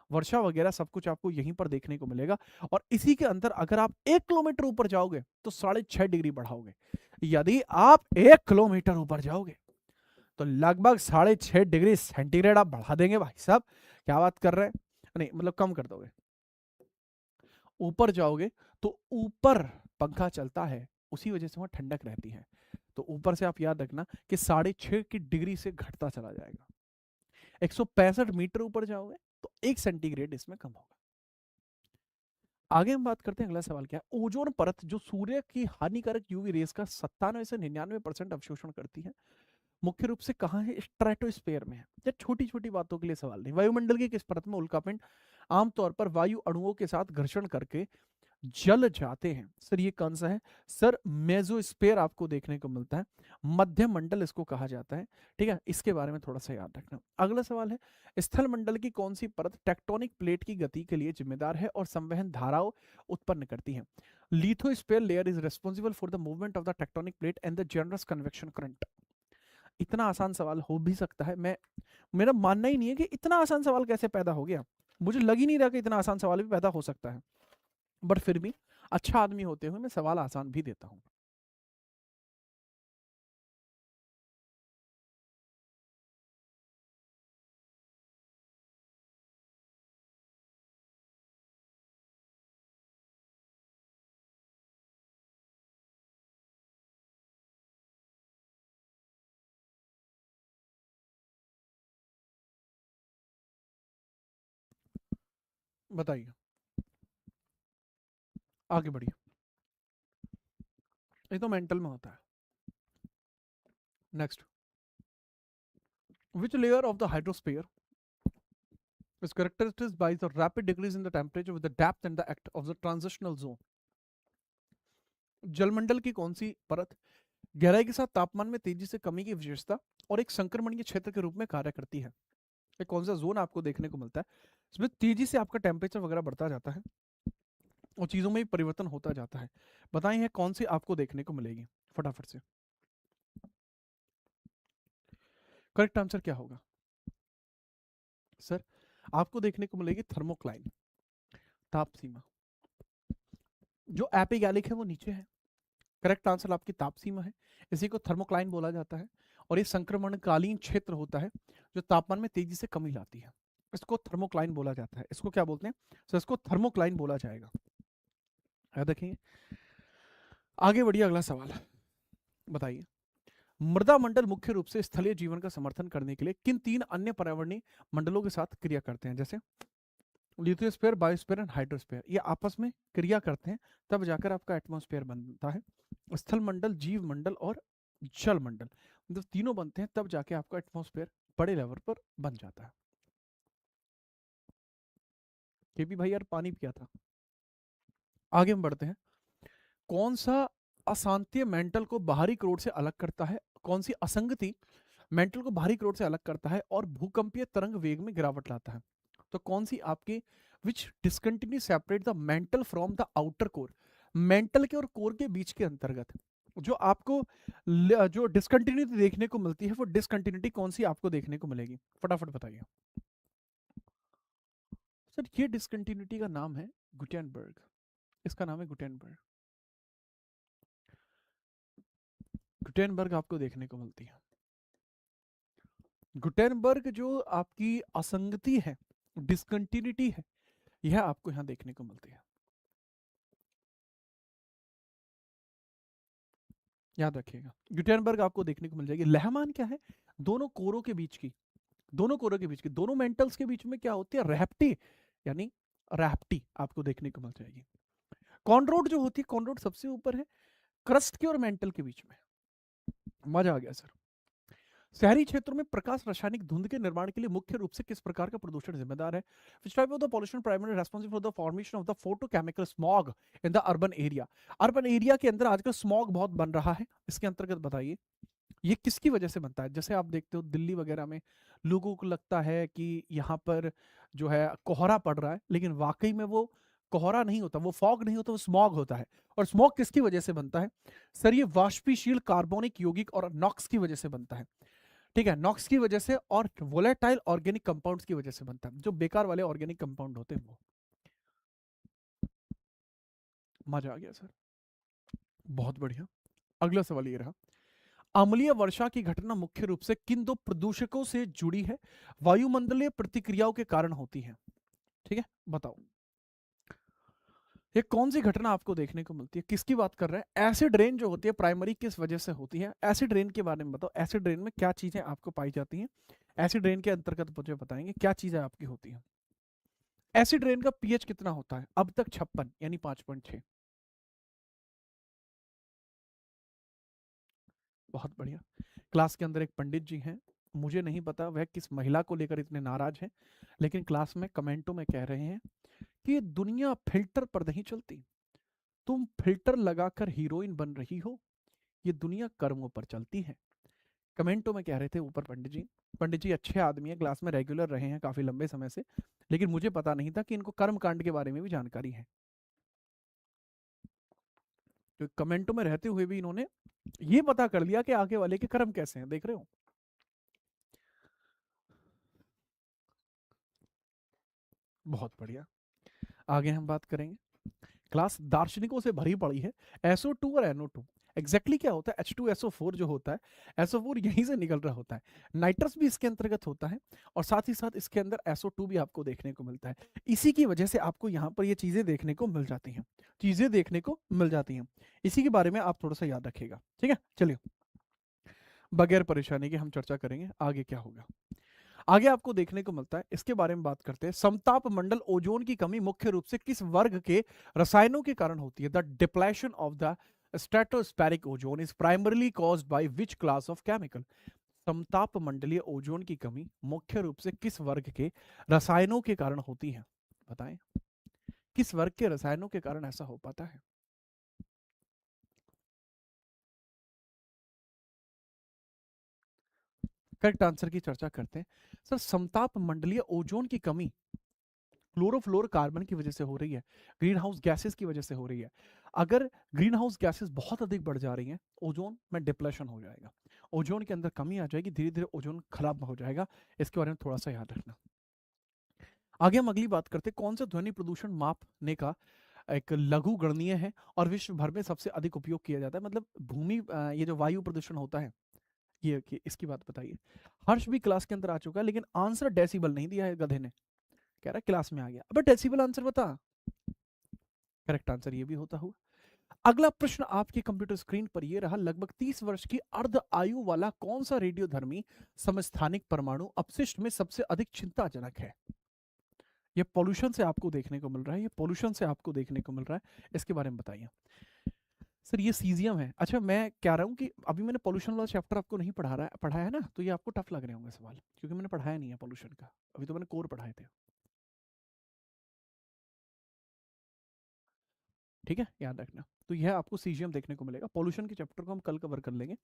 वर्षा वगैरह सब कुछ आपको यहीं पर देखने को मिलेगा। और इसी के अंदर अगर आप 1 किलोमीटर ऊपर जाओगे तो 6.5 डिग्री बढ़ाओगे। यदि आप 1 किलोमीटर ऊपर जाओगे तो लगभग 6.5 डिग्री सेंटीग्रेड आप बढ़ा देंगे भाई साहब। क्या बात कर रहे हैं, नहीं मतलब कम कर दोगे। ऊपर जाओगे तो ऊपर पंखा चलता है, उसी वजह से वहां ठंडक रहती है। तो ऊपर से आप याद रखना कि 6.5 की डिग्री से घटता चला जाएगा। 165 मीटर ऊपर जाओगे तो 1 सेंटीग्रेड इसमें कम होगा। आगे हम बात करते हैं, अगला सवाल क्या है। ओजोन परत जो सूर्य की हानिकारक यूवी रेस का 97 से 99% अवशोषण करती है, मुख्य रूप से कहाँ है, स्ट्रेटोस्फेयर में है। ये छोटी छोटी बातों के लिए सवाल नहीं। वायुमंडल की किस परत में उल्कापिंड आमतौर पर वायु अणुओं के साथ घर्षण करके जल जाते हैं? सर ये कौन सा है? सर मेसोस्फेयर आपको देखने को मिलता है, मध्य मंडल इसको कहा जाता है। ठीक है, इसके बारे में थोड़ा सा याद रखना। अगला सवाल है, स्थल मंडल की कौन सी परत टेक्टोनिक प्लेट की गति के लिए जिम्मेदार है और संवहन धाराओं उत्पन्न करती है? Lithosphere layer is responsible for the movement of the tectonic plate and the generous convection current. इतना आसान सवाल हो भी सकता है, मैं मेरा मानना ही नहीं है कि इतना आसान सवाल कैसे पैदा हो गया। मुझे लग ही नहीं रहा कि इतना आसान सवाल भी पैदा हो सकता है, बट फिर भी अच्छा आदमी होते हुए मैं सवाल आसान भी देता हूं। बताइए, आगे बढ़िए। ये तो मेंटल में होता है। Next, which layer of the hydrosphere is characterized by the rapid decrease in the temperature with the depth and the act of the transitional zone? जलमंडल की कौन सी परत गहराई के साथ तापमान में तेजी से कमी की विशेषता और एक संक्रमणीय क्षेत्र के रूप में कार्य करती है? ये कौन सा जोन आपको देखने को मिलता है इसमें तेजी से आपका टेम्परेचर वगैरह बढ़ता जाता है और चीजों में भी परिवर्तन होता जाता है? बताइए है कौन सी आपको देखने को मिलेगी फटाफट से। करेक्ट आंसर क्या होगा सर? आपको देखने को मिलेगी थर्मोक्लाइन, ताप सीमा। जो एपिगैलिक है वो नीचे है। करेक्ट आंसर आपकी ताप सीमा है, इसी को थर्मोक्लाइन बोला जाता है। और ये संक्रमणकालीन क्षेत्र होता है जो तापमान में तेजी से कमी लाती है, इसको थर्मोक्लाइन बोला जाता है। इसको क्या बोलते हैं? तो इसको थर्मोक्लाइन बोला जाएगा, याद रखेंगे। आगे बढ़िए, अगला सवाल बताइए। मृदा मंडल मुख्य रूप से स्थलीय जीवन का समर्थन करने के लिए किन 3 अन्य पर्यावरणीय मंडलों के साथ क्रिया करते हैं? जैसे लिथोस्फीयर, बायोस्फीयर एंड हाइड्रोस्फीयर, ये आपस में क्रिया करते हैं, तब जाकर आपका एटमॉस्फेयर बनता है। स्थल मंडल, जीव मंडल और जल मंडल, मतलब तीनों बनते हैं तब जाके आपका एटमॉस्फेयर बड़े लेवल पर बन जाता है। के भी भाई यार पानी पिया था। आगे हम बढ़ते हैं। कौन सा अशांतीय मेंटल को बाहरी क्रोड से अलग करता है? कौन सी असंगति मेंटल को बाहरी क्रोड से अलग करता है और भूकंपीय तरंग वेग में गिरावट लाता है? तो कौन सी आपकी which discontinue separate the mantle from the outer core, mantle के और कोर के बीच के अंतर्गत जो आपको जो डिसकंटिन्यूटी देखने को मिलती है, वो डिसकंटिन्यूटी कौन सी आपको देखने को मिलेगी? फटाफट बताइए सर। ये डिसकंटिन्यूटी का नाम है गुटेनबर्ग, इसका नाम है गुटेनबर्ग। गुटेनबर्ग आपको देखने को मिलती है। गुटेनबर्ग जो आपकी असंगति है, डिसकंटिन्यूटी है, यह आपको यहां देखने को मिलती है, याद रखिएगा। गुटेनबर्ग आपको देखने को मिल जाएगी। लहमान क्या है? दोनों कोरों के बीच की, दोनों कोरों के बीच की, दोनों मेंटल्स के बीच में क्या होती है? रैप्टी, यानी रैप्टी आपको देखने को मिल जाएगी। कॉन्ड्रोड जो होती है, कॉन्ड्रोड सबसे ऊपर है, क्रस्ट के और मेंटल के बीच में। मजा आ गया सर। शहरी क्षेत्रों में प्रकाश रासायनिक धुंध के निर्माण के लिए मुख्य रूप से किस प्रकार का प्रदूषण जिम्मेदार है? Which type of the pollution primarily responsible for the formation of the photochemical smog in the urban area? Urban area के अंदर आजकल स्मॉग बहुत बन रहा है, इसके अंतर्गत बताइए ये किसकी वजह से बनता है? जैसे आप देखते हो दिल्ली वगैरह में लोगों को लगता है कि यहाँ पर जो है कोहरा पड़ रहा है, लेकिन वाकई में वो कोहरा नहीं होता, वो फॉग नहीं होता, वो स्मॉग होता है। और स्मॉग किसकी वजह से बनता है? सर ये वाष्पशील कार्बोनिक यौगिक और नॉक्स की वजह से बनता है। ठीक है, नॉक्स की वजह से और वोलेटाइल ऑर्गेनिक कंपाउंड्स की वजह से बनता है, जो बेकार वाले ऑर्गेनिक कंपाउंड होते हैं वो। मजा आ गया सर, बहुत बढ़िया। अगला सवाल ये रहा, अम्लीय वर्षा की घटना मुख्य रूप से किन दो प्रदूषकों से जुड़ी है, वायुमंडलीय प्रतिक्रियाओं के कारण होती है? ठीक है, बताओ ये कौन सी घटना आपको देखने को मिलती है, किसकी बात कर रहे हैं? एसिड रेन जो होती है प्राइमरी किस वजह से होती है? एसिड रेन के बारे में बताओ, एसिड रेन में क्या चीजें आपको पाई जाती हैं? एसिड रेन के अंतर्गत मुझे बताएंगे क्या चीजें आपकी होती हैं। एसिड रेन का पीएच कितना होता है अब तक? 56 यानी 5.6। बहुत बढ़िया। क्लास के अंदर एक पंडित जी हैं, मुझे नहीं पता वह किस महिला को लेकर इतने नाराज हैं, लेकिन क्लास में कमेंटों में कह रहे हैं कि दुनिया फिल्टर पर नहीं चलती, तुम फिल्टर लगाकर हीरोइन बन रही हो, ये दुनिया कर्मों पर चलती है। कमेंटों में कह रहे थे ऊपर पंडित जी। पंडित जी अच्छे आदमी है, क्लास में रेगुलर रहे हैं काफी लंबे समय से, लेकिन मुझे पता नहीं था कि इनको कर्म कांड के बारे में भी जानकारी है। तो कमेंटों में रहते हुए भी इन्होंने ये पता कर लिया कि आगे वाले के कर्म कैसे हैं, देख रहे हो। बहुत बढ़िया। आगे हम बात करेंगे, क्लास दार्शनिकों से भरी पड़ी है। SO2 और NO2 एग्जैक्टली क्या होता है? H2SO4 जो होता है, SO4 यहीं से निकल रहा होता है, नाइट्रस भी इसके अंतर्गत होता है, और साथ ही साथ इसके अंदर SO2 भी आपको देखने को मिलता है। इसी की वजह से आपको यहाँ पर ये चीजें देखने को मिल जाती हैं, चीजें देखने को मिल जाती हैं। इसी के बारे में आप थोड़ा सा याद रखिएगा, ठीक है। चलिए, बगैर परेशानी के हम चर्चा करेंगे आगे क्या होगा। आगे आपको देखने को मिलता है, इसके बारे में बात करते हैं, समताप मंडल ओजोन की कमी मुख्य रूप से किस वर्ग के रसायनों के कारण होती है? The depletion of the stratospheric ozone is primarily caused by which class of chemical? समताप मंडलीय ओजोन की कमी मुख्य रूप से किस वर्ग के रसायनों के कारण होती है? बताएं, किस वर्ग के रसायनों के कारण ऐसा हो पाता है? करेक्ट आंसर की चर्चा करते हैं। सर, समताप मंडलीय ओजोन की कमी क्लोरोफ्लोरोकार्बन की वजह से हो रही है, ग्रीन हाउस गैसेस की वजह से हो रही है। अगर ग्रीन हाउस गैसेस बहुत अधिक बढ़ जा रही हैं, ओजोन में डिप्लेशन हो जाएगा, ओजोन के अंदर कमी आ जाएगी, धीरे धीरे ओजोन खराब हो जाएगा। इसके बारे में थोड़ा सा याद रखना। आगे हम अगली बात करते हैं, कौन सा ध्वनि प्रदूषण मापने का एक लघु गणनीय है और विश्व भर में सबसे अधिक उपयोग किया जाता है? मतलब भूमि ये जो वायु प्रदूषण होता है, ये इसकी बात बताइए। हर्ष भी क्लास के अंदर आ चुका है, लेकिन आंसर डेसिबल नहीं दिया है गधे ने, कह रहा है क्लास में आ गया। अबे डेसिबल आंसर बता। करेक्ट आंसर ये भी होता हुआ। अगला प्रश्न आपकी कंप्यूटर स्क्रीन पर ये रहा, लगभग 30 वर्ष की अर्ध आयु वाला कौन सा रेडियोधर्मी समस्थानिक परमाणु अपशिष्ट में सबसे अधिक चिंताजनक है? ये पॉल्यूशन से आपको देखने को मिल रहा है, ये पॉल्यूशन से आपको देखने को मिल रहा है, इसके बारे में बताइए। सर ये सीजियम है। अच्छा, मैं कह रहा हूँ कि अभी मैंने पॉल्यूशन वाला चैप्टर आपको नहीं पढ़ाया है ना, तो ये आपको टफ लग रहे होंगे सवाल, क्योंकि मैंने पढ़ाया नहीं है पॉल्यूशन का, अभी तो मैंने कोर पढ़ाए थे। ठीक है, याद रखना। तो यह आपको सीजियम देखने को मिलेगा। पॉल्यूशन के चैप्टर को हम कल कवर कर लेंगे।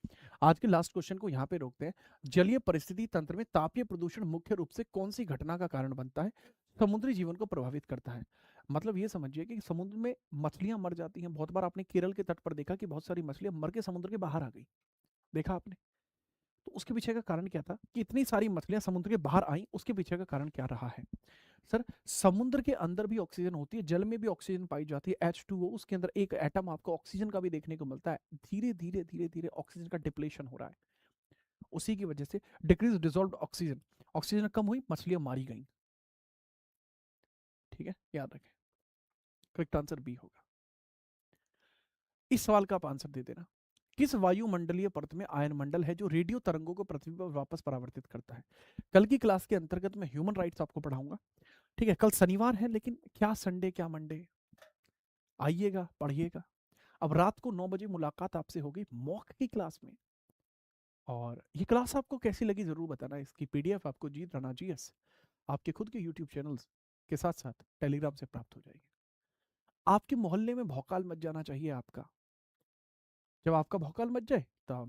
आज के लास्ट क्वेश्चन को यहाँ पे रोकते हैं। जलीय परिस्थिति तंत्र में तापीय प्रदूषण मुख्य रूप से कौन सी घटना का कारण बनता है, समुद्री जीवन को प्रभावित करता है? मतलब ये समझिए कि समुद्र में मछलियां मर जाती हैं, बहुत बार आपने केरल के तट पर देखा कि बहुत सारी मछलियां मर के समुद्र के बाहर आ गई, देखा आपने? तो उसके पीछे का कारण क्या था कि इतनी सारी मछलियां समुद्र के बाहर आई? उसके पीछे का कारण क्या रहा है? सर, समुद्र के अंदर भी ऑक्सीजन होती है, जल में भी ऑक्सीजन पाई जाती है, H2O, उसके अंदर एक एटम आपको ऑक्सीजन का भी देखने को मिलता है। धीरे धीरे धीरे धीरे ऑक्सीजन का डिप्लेशन हो रहा है, उसी की वजह से डिक्रीज डिजोल्व ऑक्सीजन, ऑक्सीजन कम हुई, मछलियां मारी गई। ठीक है, याद रखें। करेक्ट आंसर बी होगा। इस सवाल का आप आंसर दे देना। किस वायुमंडलीय परत में आयन मंडल है जो रेडियो तरंगों को पृथ्वी पर वापस परावर्तित करता है? कल की क्लास के अंतर्गत मैं ह्यूमन राइट्स आपको पढ़ाऊंगा। ठीक है, कल शनिवार है, लेकिन क्या संडे क्या मंडे, आइएगा पढ़िएगा। अब रात को 9 बजे मुलाकात आपसे होगी मॉक की क्लास में। और ये क्लास आपको कैसी लगी जरूर बताना। इसकी PDF आपको जीत राणा GS आपके खुद के YouTube चैनल्स के साथ साथ टेलीग्राम से प्राप्त हो जाएगी। आपके मोहल्ले में भौकाल मच जाना चाहिए आपका। जब आपका भौकाल मच जाए, तो